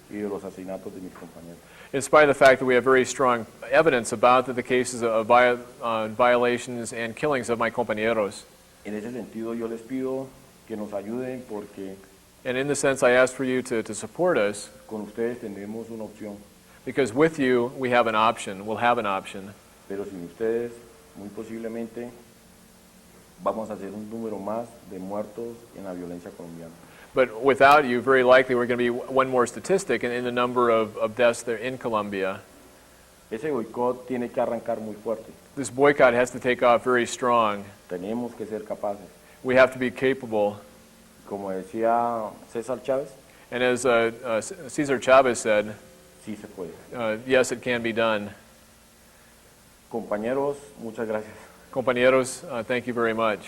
y de los asesinatos de mis compañeros. In spite of the fact that we have very strong evidence about the cases of violations and killings of my compañeros. En ese sentido yo les pido que nos ayuden porque And in the sense, I ask for you to support us, con ustedes tendremos una opción, because with you, we have an option. We'll have an option. pero sin ustedes muy posiblemente vamos a hacer un número más de muertos en la violencia colombiana. But without you, very likely we're going to be one more statistic in the number of deaths there in Colombia. Ese boicot tiene que arrancar muy fuerte. This boycott has to take off very strong. Tenemos que ser capaces. We have to be capable. Como decía César Chávez, And as Cesar Chavez said, sí se puede. yes, it can be done. Compañeros, muchas gracias. Compañeros, thank you very much.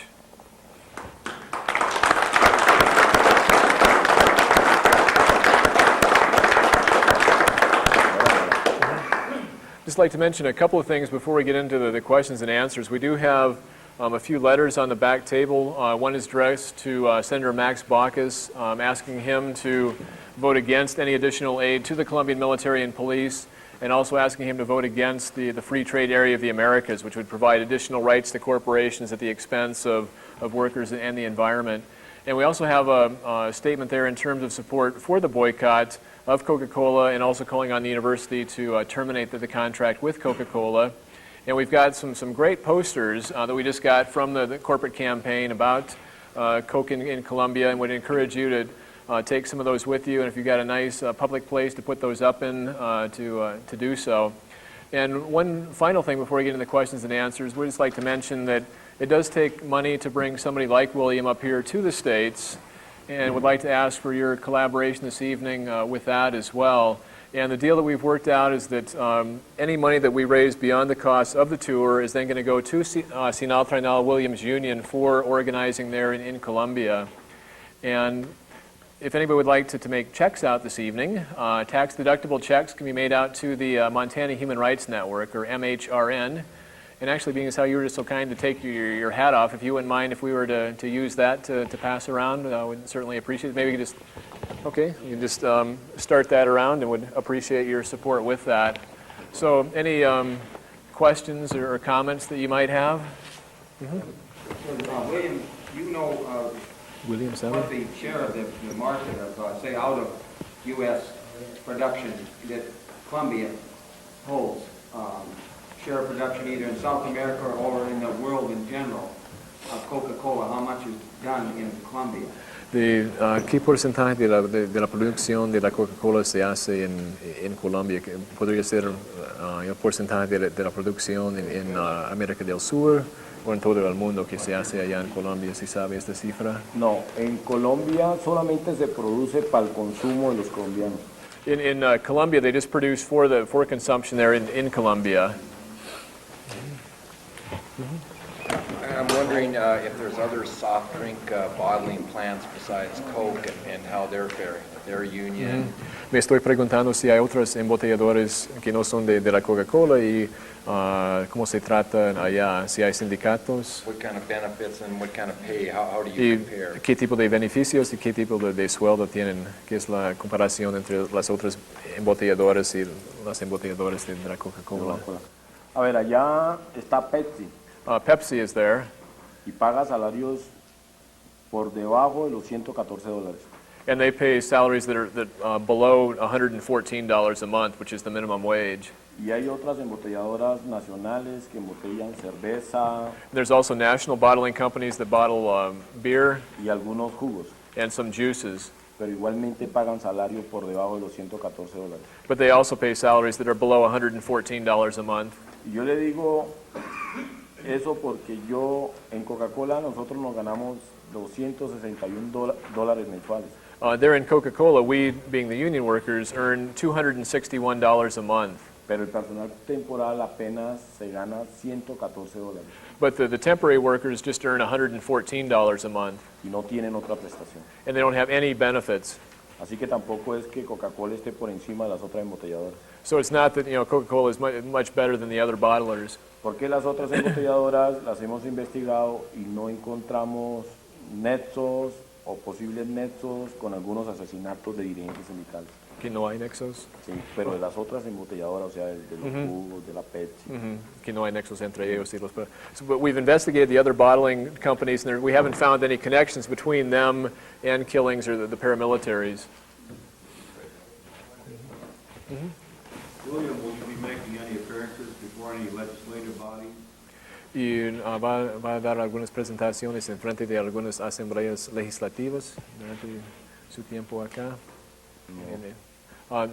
Just like to mention a couple of things before we get into the questions and answers. We do have a few letters on the back table. One is addressed to Senator Max Baucus, asking him to vote against any additional aid to the Colombian military and police, and also asking him to vote against the free trade area of the Americas, which would provide additional rights to corporations at the expense of workers and the environment. And we also have a statement there in terms of support for the boycott of Coca-Cola, and also calling on the university to terminate the contract with Coca-Cola. And we've got some great posters that we just got from the corporate campaign about Coke in Colombia, and would encourage you to take some of those with you. And if you've got a nice public place to put those up in, to do so. And one final thing before we get into the questions and answers, we'd just like to mention that it does take money to bring somebody like William up here to the States, and would like to ask for your collaboration this evening with that as well. And the deal that we've worked out is that any money that we raise beyond the cost of the tour is then going to go to Sinal Trainal Williams Union for organizing there in Colombia. And if anybody would like to make checks out this evening, tax-deductible checks can be made out to the Montana Human Rights Network, or MHRN. And actually, being as how you were just so kind to take your hat off, if you wouldn't mind if we were to use that to pass around, I would certainly appreciate it. Maybe you could just, okay, you can just start that around, and would appreciate your support with that. So any questions or comments that you might have? William, you know William Seven? what the share of the market of, say, out of U.S. production that Colombia holds, share of production either in South America or in the world in general of Coca-Cola, how much is done in Colombia? ¿Qué porcentaje de la producción de la Coca-Cola se hace en Colombia? ¿Podría ser el porcentaje de la producción en América del Sur o en todo el mundo que se hace allá en Colombia, si sabe esta cifra? No, en Colombia solamente se produce para el consumo de los colombianos. In Colombia, they just produce for consumption there in Colombia. I'm wondering if there's other soft drink bottling plants besides Coke and how they're faring, their union. Me estoy preguntando si hay otros embotelladores que no son de la Coca-Cola y cómo se tratan allá, si hay sindicatos. What kind of benefits and what kind of pay? How do you ¿Y compare? qué tipo de beneficios y qué tipo de sueldo tienen? ¿Qué es la comparación entre las otras embotelladoras y las embotelladoras de la Coca-Cola. Coca-Cola. A ver, allá está Pepsi Pepsi is there, y paga salarios por debajo de los $114. and they pay salaries that are below $114 a month, which is the minimum wage. Y hay otras embotelladoras nacionales que embotellan cerveza There's also national bottling companies that bottle beer y algunos jugos, and some juices, pero igualmente pagan salario por debajo de los $114. but they also pay salaries that are below $114 a month. Y yo le digo eso porque en Coca-Cola nosotros nos ganamos $261 mensuales. There in Coca-Cola, we, being the union workers, earn $261 a month. Pero el personal temporal apenas se gana $114 But the temporary workers just earn $114 a month, y no tienen otra prestación. and they don't have any benefits. Así que tampoco es que Coca-Cola esté por encima de las otras embotelladoras. So it's not that Coca-Cola is much better than the other bottlers. Porque las otras embotelladoras las hemos investigado y no encontramos nexos o posibles nexos con algunos asesinatos de dirigentes sindicales. Que no hay nexos. Sí, pero de las otras embotelladoras, o sea, de los jugos, de la Pepsi. Que no hay nexos entre ellos y los. But we've investigated the other bottling companies, and we haven't found any connections between them and killings or the paramilitaries. William, will you be making any appearances before any legislative body? Y va a dar algunas presentaciones en frente de algunas asambleas legislativas durante su tiempo acá.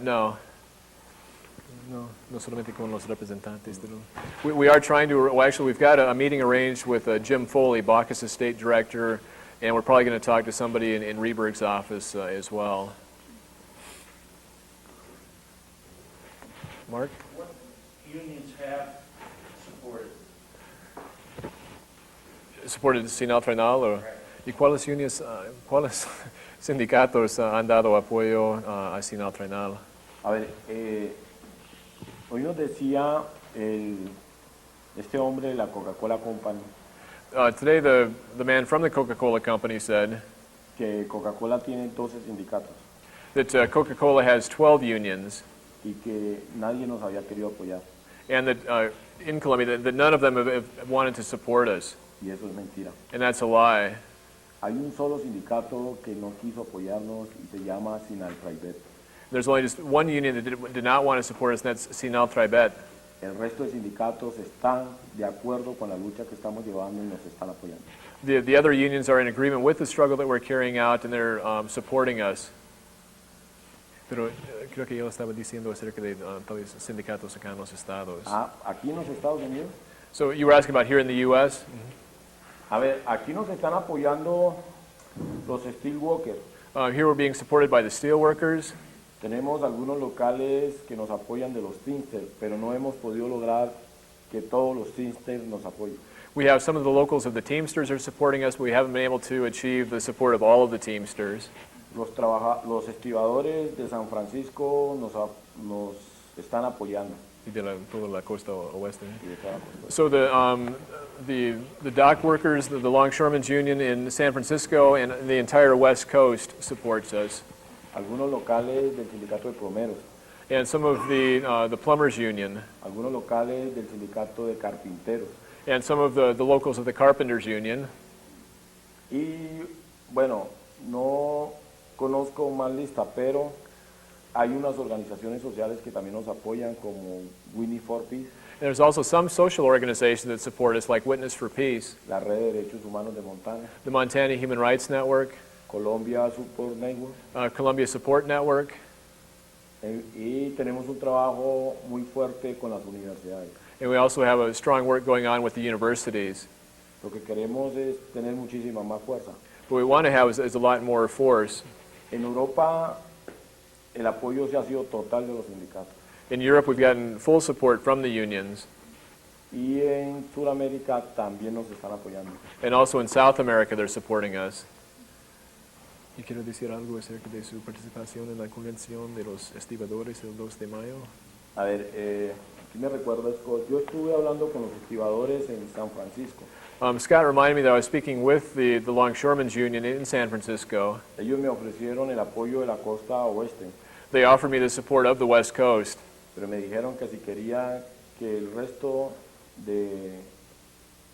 No, solamente con los representantes. We are trying to, well, actually, we've got a meeting arranged with Jim Foley, Baucus' state director, and we're probably going to talk to somebody in Rieberg's office as well. Mark? What unions have supported? ¿Supported Sinal Trenal? ¿Y cuáles unions, cuáles sindicatos han dado apoyo a Sinal Trenal? A ver, hoy nos decía este hombre de la Coca-Cola Company Today, the man from the Coca-Cola company said que Coca-Cola tiene 12 sindicatos that Coca-Cola has 12 unions, y que nadie nos había querido apoyar. and that in Colombia, that none of them have wanted to support us. Y eso es mentira. And that's a lie. Hay un solo sindicato que no quiso apoyarnos y se llama Sinaltraibet. There's only just one union that did not want to support us, and that's Sinal Tribet. El resto de sindicatos están de acuerdo con la lucha que estamos llevando y nos están apoyando. The other unions are in agreement with the struggle that we're carrying out, and they're supporting us. Pero creo que yo estaba diciendo acerca de tales sindicatos acá en los estados. Aquí en los Estados Unidos, So you were asking about here in the U.S.? a ver, aquí nos están apoyando los steelworkers. Here we're being supported by the steelworkers. Tenemos algunos locales que nos apoyan de los Teamsters, pero no hemos podido lograr que todos los Teamsters nos apoyen. We have some of the locals of the Teamsters are supporting us, but we haven't been able to achieve the support of all of the Teamsters. Los estibadores de San Francisco nos están apoyando. Y de toda la costa oeste. Y de toda la costa. So the dock workers, the longshoremen's union in San Francisco and the entire West Coast supports us. Algunos locales del sindicato de plomeros, And some of the plumbers union, algunos locales del sindicato de carpinteros. and some of the locals of the carpenters union. Y bueno, no conozco más lista, pero hay unas organizaciones sociales que también nos apoyan, como Winnie for Peace, And there's also some social organizations that support us, like Witness for Peace, la Red de Derechos Humanos de Montana, the Montana Human Rights Network, Colombia Support Network, Columbia Support Network, y tenemos un trabajo muy fuerte con las universidades. and we also have a strong work going on with the universities. Lo que queremos es tener muchísima más fuerza. What we want to have is a lot more force. En Europa el apoyo se ha sido total de los sindicatos. In Europe, we've gotten full support from the unions, Y en Sudamérica también nos están apoyando. and also in South America, they're supporting us. ¿Y quiero decir algo acerca de su participación en la convención de los estibadores el 2 de mayo? A ver, aquí me recuerda, Scott, yo estuve hablando con los estibadores en San Francisco. Scott reminded me that I was speaking with the Longshoremen's Union in San Francisco. Ellos me ofrecieron el apoyo de la costa oeste. They offered me the support of the West Coast, pero me dijeron que si quería que el resto de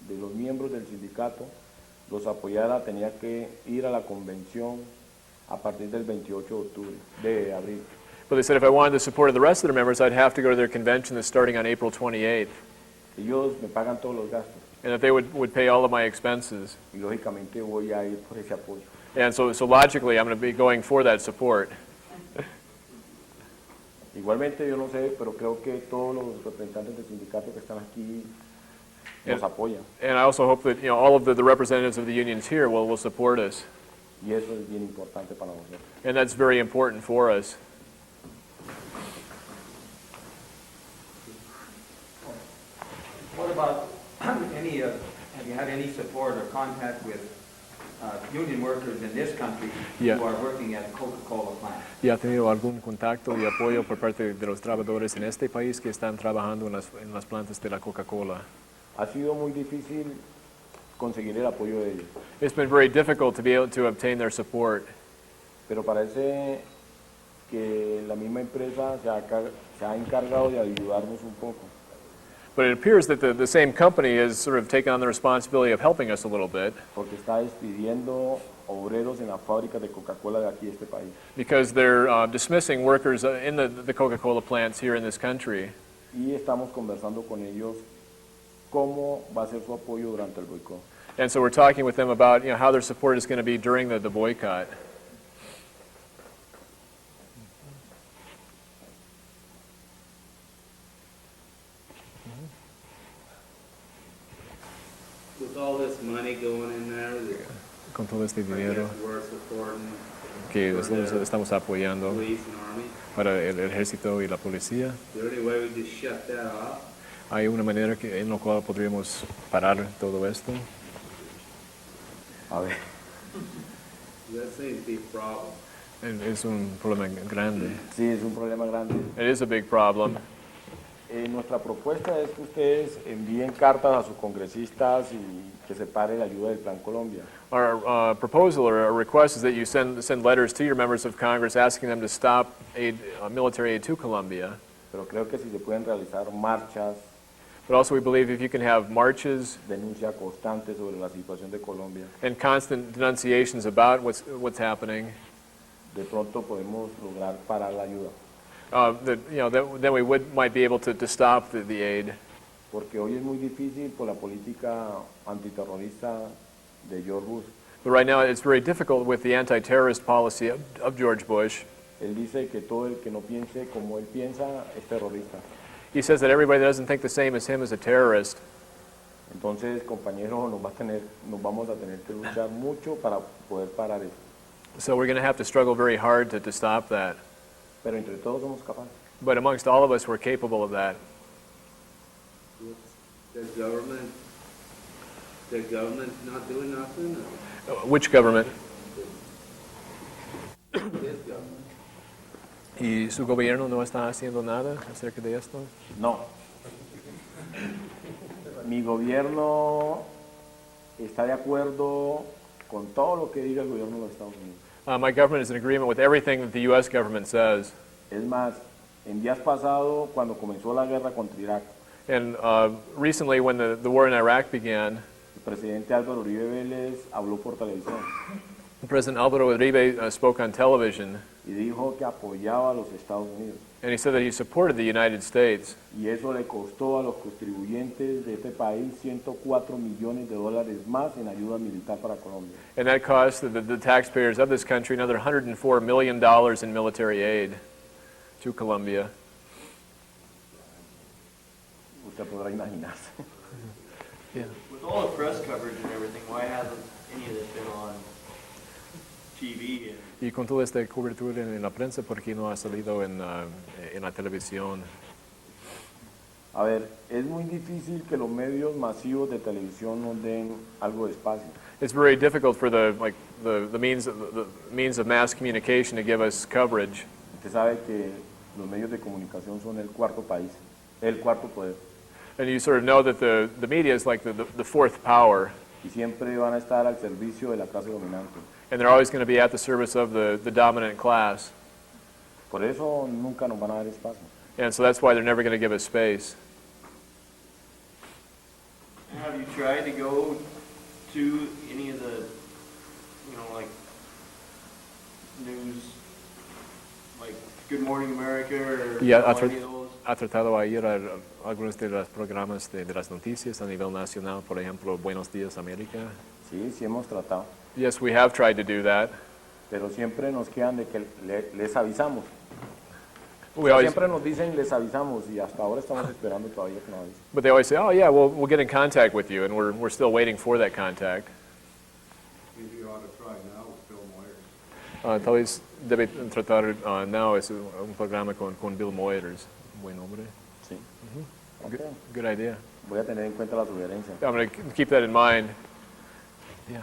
los miembros del sindicato los apoyara, tenía que ir a la convención a partir del 28 de abril. but they said if I wanted the support of the rest of their members, I'd have to go to their convention that's starting on April 28th, Ellos me pagan todos los gastos and that they would pay all of my expenses. y lógicamente voy a ir por ese apoyo. And so logically, I'm going to be going for that support. Igualmente yo no sé, pero creo que todos los representantes del sindicato que están aquí nos apoyan And I also hope that all of the representatives of the unions here will support us, y eso es bien importante para nosotros. and that's very important for us. What about any, have you had any support or contact with union workers in this country Yeah. who are working at Coca-Cola plants? ¿Y ha tenido algún contacto y apoyo por parte de los trabajadores en este país que están trabajando en las plantas de la Coca-Cola? Ha sido muy difícil conseguir el apoyo de ellos, It's been very difficult to be able to obtain their support, pero parece que la misma empresa se ha encargado de ayudarnos un poco, but it appears that the same company has sort of taken on the responsibility of helping us a little bit, porque está despidiendo obreros en las fábricas de Coca-Cola de aquí de este país. because they're dismissing workers in the Coca-Cola plants here in this country. Y estamos conversando con ellos cómo va a ser su apoyo durante el boicot. And so we're talking with them about how their support is going to be during the boycott. With all this money going in there, Con todo este I dinero guess we're supporting que estamos apoyando police and army. para el ejército y la policía, Is there any way we just shut that off? ¿hay una manera en la cual podríamos parar todo esto? A ver, That seems to be a problem. Es un problema grande. sí, es un problema grande. It is a big problem. Nuestra propuesta es que ustedes envíen cartas a sus congresistas y que se pare la ayuda del Plan Colombia. Our proposal or our request is that you send letters to your members of Congress asking them to stop military aid to Colombia. Pero creo que si se pueden realizar marchas, But also we believe if you can have marches denuncia constante sobre la situación de Colombia, and constant denunciations about what's happening, de pronto podemos lograr parar la ayuda. then we might be able to stop the aid. Porque hoy es muy difícil por la política antiterrorista de George Bush. But right now it's very difficult with the anti-terrorist policy of George Bush. Él dice que todo el que no piense como él piensa es terrorista. He says that everybody that doesn't think the same as him is a terrorist. Entonces, compañeros, nos vamos a tener que luchar mucho para poder parar eso. So we're going to have to struggle very hard to stop that. Pero entre todos somos capaces. But amongst all of us, we're capable of that. The government not doing nothing? Which government? This government. ¿Y su gobierno no está haciendo nada acerca de esto? No. Mi gobierno está de acuerdo con todo lo que diga el gobierno de los Estados Unidos. My government is in agreement with everything that the U.S. government says. Es más, en días pasados, cuando comenzó la guerra contra Irak, And recently, when the war in Iraq began, el presidente Álvaro Uribe Vélez habló por televisión President Alvaro Uribe spoke on television, y dijo que apoyaba a los Estados Unidos. and he said that he supported the United States. Y eso le costó a los contribuyentes de este país $104 millones más en ayuda militar para Colombia. And that cost the taxpayers of this country another $104 million in military aid to Colombia. Usted podrá imaginarse. With all the press coverage and everything, why hasn't any of this been on TV? Y con toda esta cobertura en la prensa, ¿por qué no ha salido en la televisión? A ver, es muy difícil que los medios masivos de televisión nos den algo de espacio. It's very difficult for the means of mass communication to give us coverage. Usted sabe que los medios de comunicación son el cuarto país, el cuarto poder. And you sort of know that the media is like the fourth power, Y siempre van a estar al servicio de la clase dominante. and they're always going to be at the service of the dominant class. Por eso nunca nos van a dar espacio. And so that's why they're never going to give us space. Have you tried to go to any of the, like, news, like Good Morning America or Yeah, any of those? ¿Ha tratado de ir a algunos de los programas de las noticias a nivel nacional, por ejemplo, Buenos Días América? Sí, sí hemos tratado. Yes, we have tried to do that. Pero siempre nos quedan de que les avisamos. We always, Siempre nos dicen les avisamos y hasta ahora estamos esperando todavía que nos avisen. but they always say, oh yeah, we'll get in contact with you, and we're still waiting for that contact. Maybe you ought to try now with Bill Moyers. Tal vez debe tratar now es un programa con Bill Moyers. Buen hombre. Sí. Good, Ok. good idea. Voy a tener en cuenta la sugerencia. I'm going to keep that in mind. Yeah.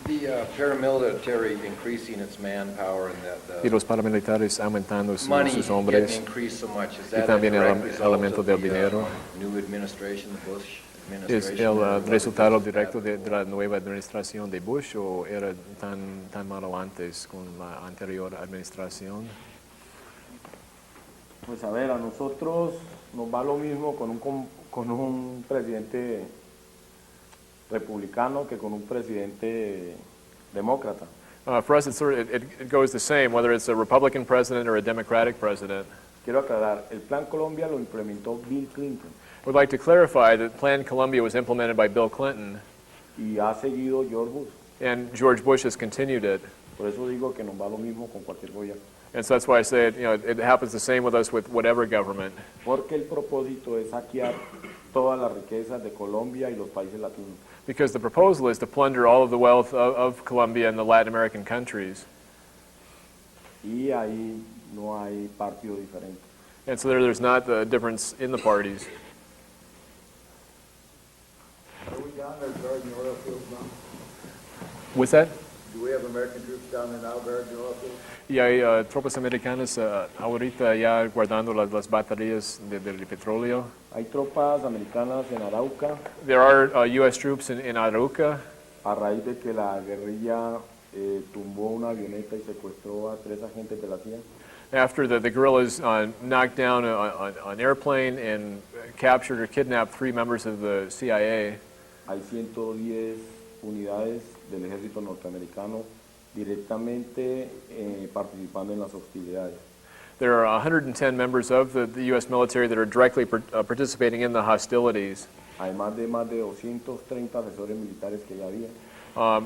The paramilitary increasing its manpower and Y the los paramilitares aumentando money sus getting hombres. increased so much, is Y that a también el direct result aumento of del the dinero. new administration, the Bush ¿Es administration? or el what resultado is that? directo de la nueva administración de Bush o era tan malo antes con la anterior administración? Pues a ver, a nosotros nos va lo mismo con un presidente republicano que con un presidente demócrata. For us, it goes the same, whether it's a Republican president or a Democratic president. Quiero aclarar, el Plan Colombia lo implementó Bill Clinton We'd like to clarify that Plan Colombia was implemented by Bill Clinton, y ha seguido George Bush. and George Bush has continued it. Por eso digo que nos va lo mismo con cualquier gobierno. And so that's why I say it happens the same with us with whatever government. Porque el propósito es saquear todas las riquezas de Colombia y los países latinos. Because the proposal is to plunder all of the wealth of Colombia and the Latin American countries. Y ahí no hay partido diferente. And so there's not the difference in the parties. Are we down there guarding the oil fields now? With that, Do we have American troops down there now guarding the oil fields? y hay tropas americanas ahorita ya guardando las baterías del petróleo. Hay tropas americanas en Arauca There are U.S. troops in Arauca a raíz de que la guerrilla tumbó una avioneta y secuestró a 3 agentes de la CIA. after the guerrillas knocked down an airplane and captured or kidnapped 3 members of the CIA. Hay 110 unidades del ejército norteamericano directamente participando en las hostilidades. There are 110 members of the U.S. military that are directly participating in the hostilities, Además de más de 230 asesores militares que ya había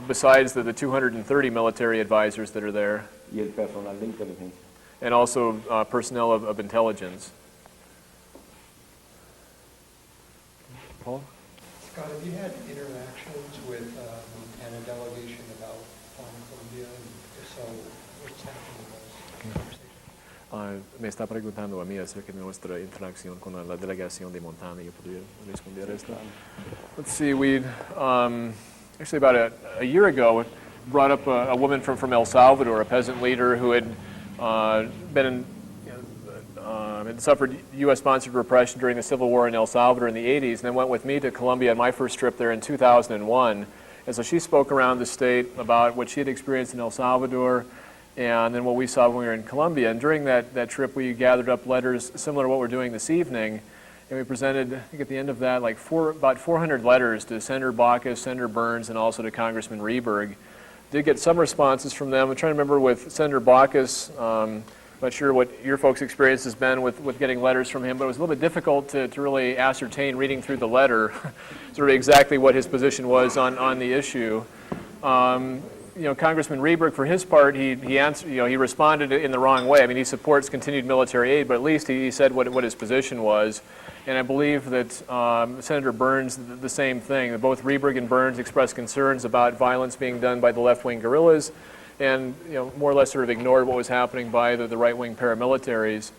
besides the 230 military advisors that are there, y el personal de inteligencia. and also personnel of intelligence. Paul? Scott, have you had interactions with Montana delegation about Plan Colombia, and if so, what's happening in those conversations? Me está preguntando a mí acerca de nuestra interacción con la delegación de Montana. ¿Yo podría responder a esto? Let's see, we actually about a year ago brought up a woman from El Salvador, a peasant leader who had had suffered U.S.-sponsored repression during the Civil War in El Salvador in the 80s, and then went with me to Colombia on my first trip there in 2001. And so she spoke around the state about what she had experienced in El Salvador, and then what we saw when we were in Colombia. And during that trip, we gathered up letters similar to what we're doing this evening, and we presented, I think at the end of that, about 400 letters to Senator Baucus, Senator Burns, and also to Congressman Rehberg. Did get some responses from them. I'm trying to remember with Senator Baucus, not sure what your folks' experience has been with getting letters from him, but it was a little bit difficult to really ascertain, reading through the letter, sort of exactly what his position was on the issue. Congressman Rehberg, for his part, he answered, he responded in the wrong way. I mean, he supports continued military aid, but at least he said what his position was. And I believe that Senator Burns, the same thing. Both Rehberg and Burns expressed concerns about violence being done by the left-wing guerrillas, and more or less sort of ignored what was happening by the right-wing paramilitaries.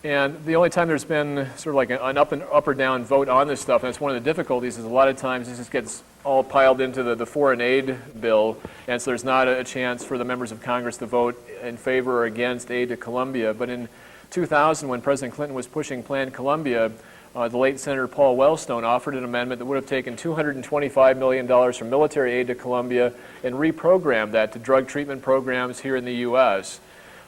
And the only time there's been sort of like an up or down vote on this stuff, and that's one of the difficulties, is a lot of times this just gets all piled into the foreign aid bill, and so there's not a chance for the members of Congress to vote in favor or against aid to Colombia. But in 2000, when President Clinton was pushing Plan Colombia, the late Senator Paul Wellstone offered an amendment that would have taken $225 million from military aid to Colombia and reprogrammed that to drug treatment programs here in the U.S.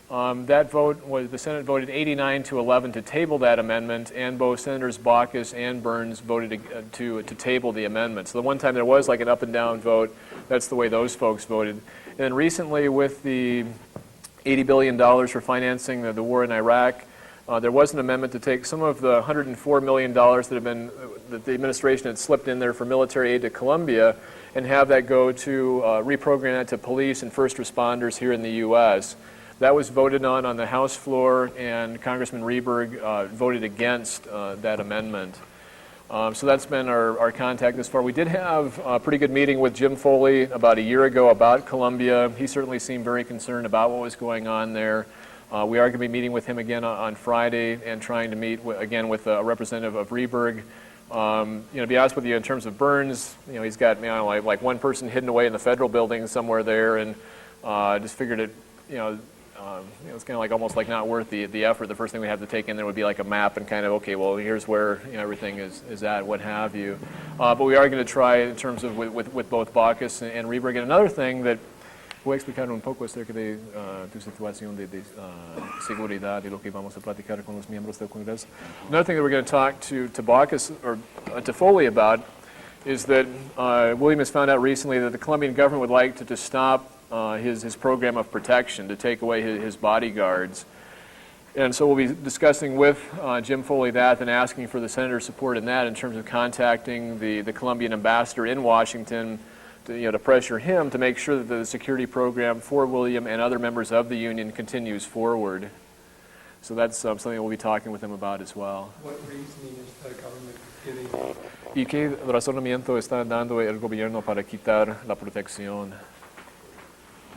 That vote was, the Senate voted 89-11 to table that amendment, and both Senators Baucus and Burns voted to table the amendment. So the one time there was like an up and down vote, that's the way those folks voted. And then recently with the $80 billion for financing the war in Iraq, there was an amendment to take some of the $104 million that the administration had slipped in there for military aid to Colombia and have that go to reprogram that to police and first responders here in the U.S. That was voted on the House floor, and Congressman Rehberg voted against that amendment. So that's been our contact this far. We did have a pretty good meeting with Jim Foley about a year ago about Colombia. He certainly seemed very concerned about what was going on there. We are going to be meeting with him again on Friday and trying to meet again with a representative of Rehberg. To be honest with you, in terms of Burns, he's got like one person hidden away in the federal building somewhere there, and just figured it, it's kind of like almost like not worth the effort. The first thing we have to take in there would be like a map and kind of, okay, well, here's where everything is at, what have you. But we are going to try in terms of with both Baucus and Rehberg. And another thing that voy a explicar un poco acerca de tu situación de seguridad y lo que vamos a platicar con los miembros del Congreso. Another thing that we're going to talk to Baucus or to Foley about is that William has found out recently that the Colombian government would like to stop his program of protection, to take away his bodyguards. And so we'll be discussing with Jim Foley that and asking for the Senator's support in that in terms of contacting the Colombian ambassador in Washington to pressure him to make sure that the security program for William and other members of the union continues forward. So that's something we'll be talking with him about as well. What reasoning is the government giving? ¿Y qué razonamiento está dando el gobierno para quitar la protección?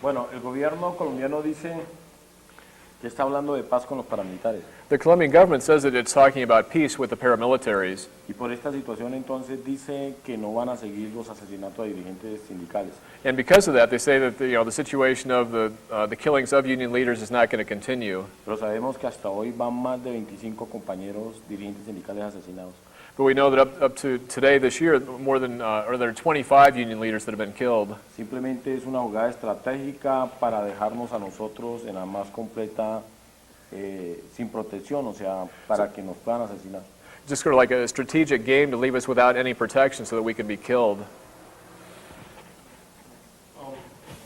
Bueno, el gobierno colombiano dice que está hablando de paz con los paramilitares. The Colombian government says that it's talking about peace with the paramilitaries. Y por esta situación entonces dice que no van a seguir los asesinatos de dirigentes sindicales. And because of that, they say that the situation of the killings of union leaders is not going to continue. Pero sabemos que hasta hoy van más de 25 compañeros dirigentes sindicales asesinados. But we know that up to today, this year, more than, there are 25 union leaders that have been killed. Simplemente es una jugada estratégica para dejarnos a nosotros en la más completa sin protección, o sea, para que nos puedan asesinar. Just sort of like a strategic game to leave us without any protection so that we can be killed.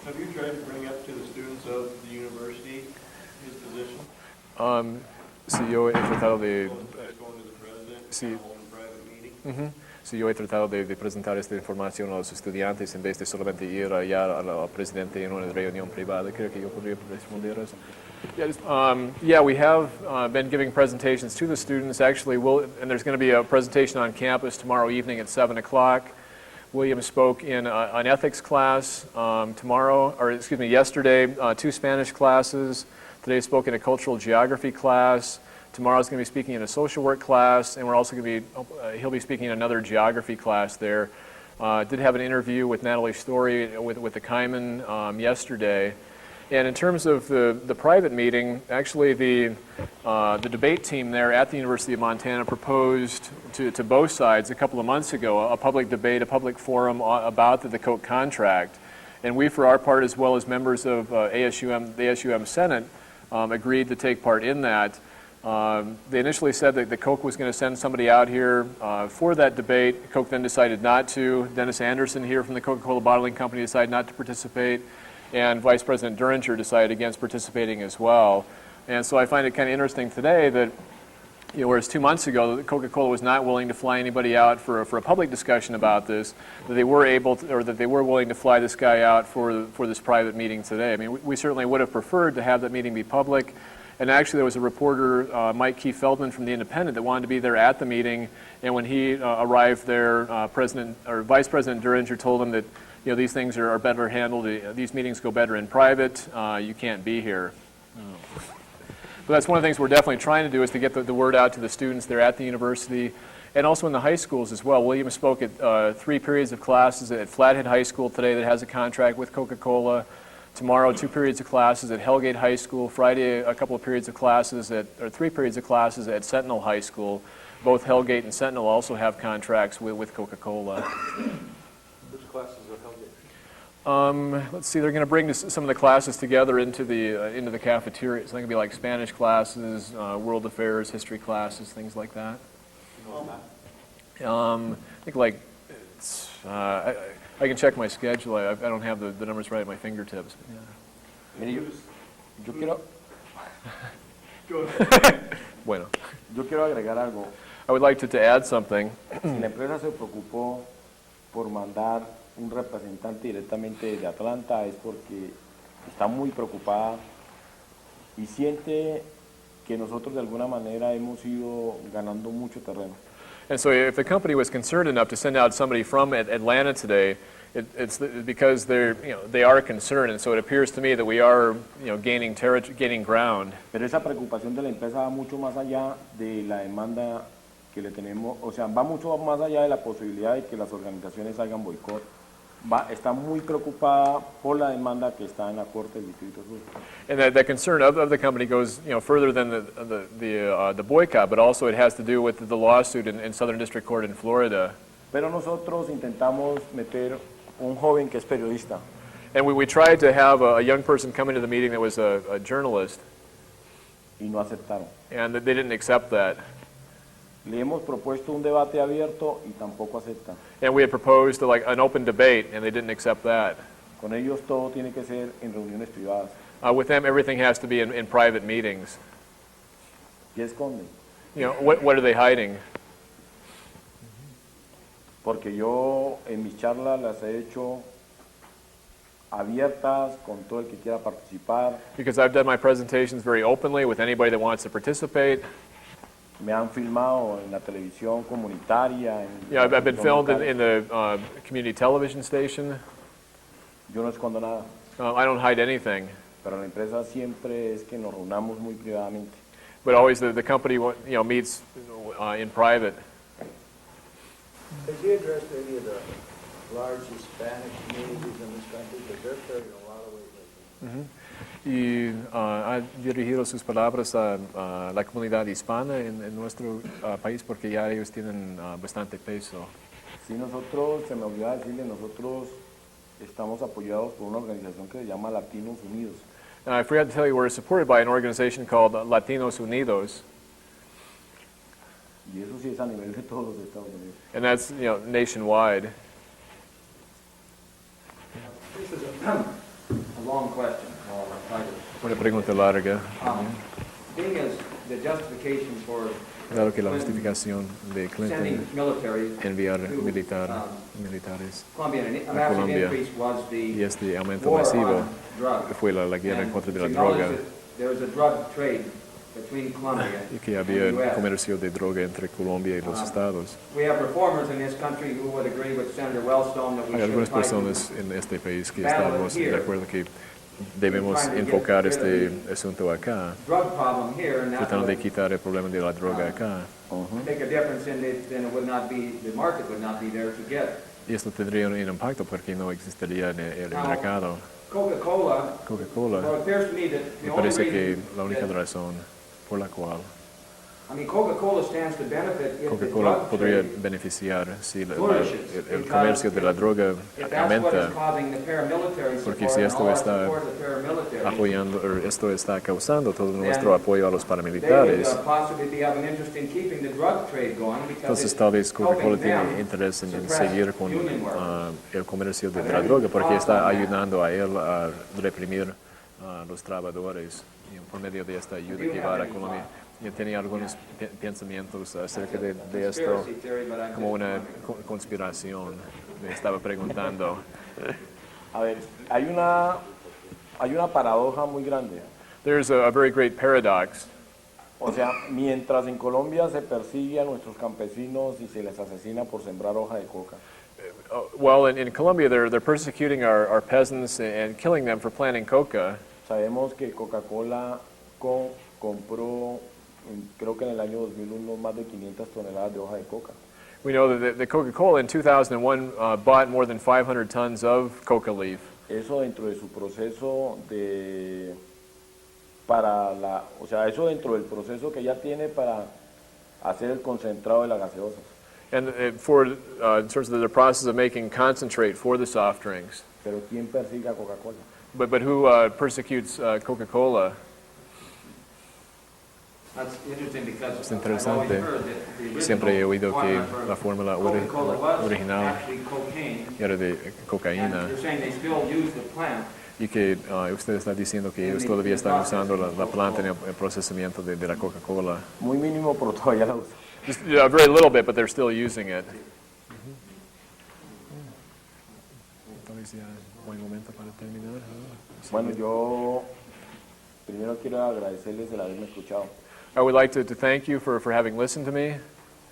Have you tried to bring up to the students of the university his position? Sí, yo he tratado de... Going to the president, Sí. hold a private meeting? Sí, yo he tratado de presentar esta información a los estudiantes en vez de solamente ir allá al presidente en una reunión privada. Creo que yo podría responder a eso. Yeah, we have been giving presentations to the students. Actually, and there's going to be a presentation on campus tomorrow evening at 7 o'clock. William spoke in an ethics class yesterday, 2 Spanish classes. Today he spoke in a cultural geography class. Tomorrow's going to be speaking in a social work class, and we're also going to be, he'll be speaking in another geography class there. Did have an interview with Natalie Story with the Kaiman yesterday. And in terms of the private meeting, actually the debate team there at the University of Montana proposed to both sides a couple of months ago a public debate, a public forum about the Koch contract. And we, for our part, as well as members of the ASUM Senate, agreed to take part in that. They initially said that the Koch was going to send somebody out here for that debate. Koch then decided not to. Dennis Anderson here from the Coca-Cola Bottling Company decided not to participate. And Vice President Duringer decided against participating as well. And so I find it kind of interesting today that, whereas 2 months ago Coca-Cola was not willing to fly anybody out for a public discussion about this, that they were able to, or that they were willing to fly this guy out for this private meeting today. I mean, we certainly would have preferred to have that meeting be public. And actually, there was a reporter, Mike Keith Feldman from The Independent, that wanted to be there at the meeting. And when he arrived there, Vice President Duringer told him that these things are better handled. These meetings go better in private. You can't be here. But that's one of the things we're definitely trying to do is to get the word out to the students there at the university and also in the high schools as well. William spoke at 3 periods of classes at Flathead High School today that has a contract with Coca-Cola. Tomorrow, 2 periods of classes at Hellgate High School. Friday, a couple of periods of classes 3 periods of classes at Sentinel High School. Both Hellgate and Sentinel also have contracts with Coca-Cola. Which classes at Let's see, they're going to bring some of the classes together into the cafeteria. So they're going to be like Spanish classes, world affairs, history classes, things like that. I think like, I can check my schedule. I don't have the numbers right at my fingertips. Yeah. Mire, yo quiero, Bueno. yo quiero agregar algo. I would like to add something. Si la empresa se preocupó por mandar un representante directamente desde Atlanta es porque está muy preocupada y siente que nosotros de alguna manera hemos ido ganando mucho terreno. And so if the company was concerned enough to send out somebody from Atlanta today, it's because they are concerned, and so it appears to me that we are gaining ground. Pero esa preocupación de la empresa va mucho más allá de la demanda que le tenemos, o sea, va mucho más allá de la posibilidad de que las organizaciones hagan boicot. Está muy preocupada por la demanda que está en la Corte del Distrito Sur. And that concern of the company goes further than the boycott, but also it has to do with the lawsuit in Southern District Court in Florida. Pero nosotros intentamos meter un joven que es periodista. And we tried to have a young person come into the meeting that was a journalist, Y no aceptaron. and they didn't accept that. Le hemos propuesto un debate abierto y tampoco aceptan. And we had proposed like an open debate, and they didn't accept that. Con ellos todo tiene que ser en reuniones privadas. With them, everything has to be in private meetings. ¿Qué esconden? What are they hiding? Porque yo en mis charlas las he hecho abiertas con todo el que quiera participar. Because I've done my presentations very openly with anybody that wants to participate. Me han filmado en la televisión comunitaria. I've been filmed in the community television station. Yo no escondo nada, I don't hide anything. pero la empresa siempre es que nos reunamos muy privadamente. But always the company meets in private. Has he addressed any of the large Hispanic communities in this country? Because they're faring a lot of ways. Y ha dirigido sus palabras a la comunidad hispana en nuestro país porque ya ellos tienen bastante peso. Sí, nosotros, se me olvidaba decirle, nosotros estamos apoyados por una organización que se llama Latinos Unidos. I forgot to tell you, we're supported by an organization called Latinos Unidos, Y eso sí es a nivel de todos los Estados Unidos. and that's nationwide. This is a long question. I'll try to- Una pregunta larga. Being as the justification for Claro que la justificación de Clinton sending military enviar to, militares Colombia, and a a massive Colombia increase was y the este aumento war masivo on drugs. fue la guerra en And contra de la to acknowledge droga that there was a drug trade between Colombia y que and había the US. comercio de droga entre Colombia y los estados. We have reformers in this country who would agree with Senator Wellstone that we Hay should algunas try to personas en este país que estamos de acuerdo que debemos Trying to get enfocar rid of este the asunto acá, drug problem here, and that tratando de would quitar el problema de la droga acá. make a difference in it, then it would not be, the market would not be there to get it. Y esto tendría un impacto porque no existiría en el Now, mercado. Coca-Cola, Coca-Cola, well, it appears to me that the me only parece que reason la única that- razón por la cual I mean, Coca-Cola stands to benefit if the Coca-Cola drug podría trade, beneficiar si el flourishes, comercio de la droga if that's what aumenta, is causing the paramilitary porque support si and esto all our está support of the paramilitary, apoyando, esto está causando todo nuestro Then apoyo a los they would paramilitares. possibly have an interest in keeping the drug trade going because Entonces it's tal vez Coca-Cola helping tiene them interés en suppress seguir con union workers. el comercio de la droga porque está ayudando a él a reprimir a los trabajadores por medio de esta ayuda que va a la Colombia. Yo tenía algunos pensamientos acerca de esto conspiracy theory, but I'm como just una wondering. conspiración. Me estaba preguntando. A ver, hay una paradoja muy grande. There's a very great paradox. O sea, mientras en Colombia se persigue a nuestros campesinos y se les asesina por sembrar hoja de coca, Well, in Colombia, they're persecuting our peasants and killing them for planting coca. sabemos que Coca-Cola compró, creo que en el año 2001, más de 500 toneladas de hoja de coca. We know that the Coca-Cola in 2001 bought more than 500 tons of coca leaf. Eso dentro de su proceso o sea, eso dentro del proceso que ella tiene para hacer el concentrado de las gaseosas. And in terms of the process of making concentrate for the soft drinks. Pero ¿quién persigue a Coca-Cola? But who persecutes Coca-Cola? That's interesting because Es I've always interesante. heard that the Siempre he original oído que formula for la fórmula Coca-Cola was original actually cocaine, era de and cocaína they're saying they still use the plant. y que usted está diciendo que ellos todavía están usando la planta en el procesamiento de la Coca-Cola. Muy mínimo, pero todavía la uso. Just very little bit, but they're still using it. Tal vez ya es buen momento para terminar. Bueno, yo primero quiero agradecerles el haberme escuchado I would like to thank you for having listened to me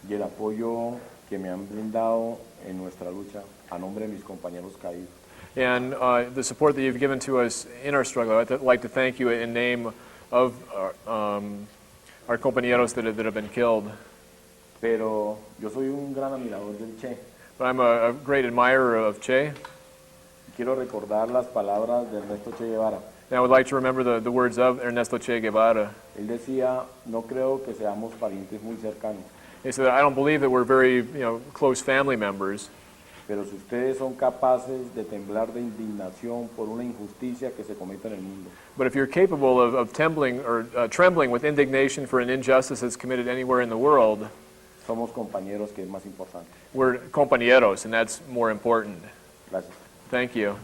y el apoyo que me han brindado en nuestra lucha a nombre de mis compañeros caídos. and the support that you've given to us in our struggle. I'd like to thank you in name of our compañeros that have been killed. Pero yo soy un gran admirador del Che. But I'm a great admirer of Che, Quiero recordar las palabras de Ernesto Che Guevara. and I would like to remember the words of Ernesto Che Guevara. Él decía, no creo que seamos parientes muy cercanos, He said, I don't believe that we're very close family members, pero si ustedes son capaces de temblar de indignación por una injusticia que se cometa en el mundo, but if you're capable of trembling with indignation for an injustice that's committed anywhere in the world, somos compañeros, que es más importante. we're compañeros, and that's more important. Gracias. Thank you.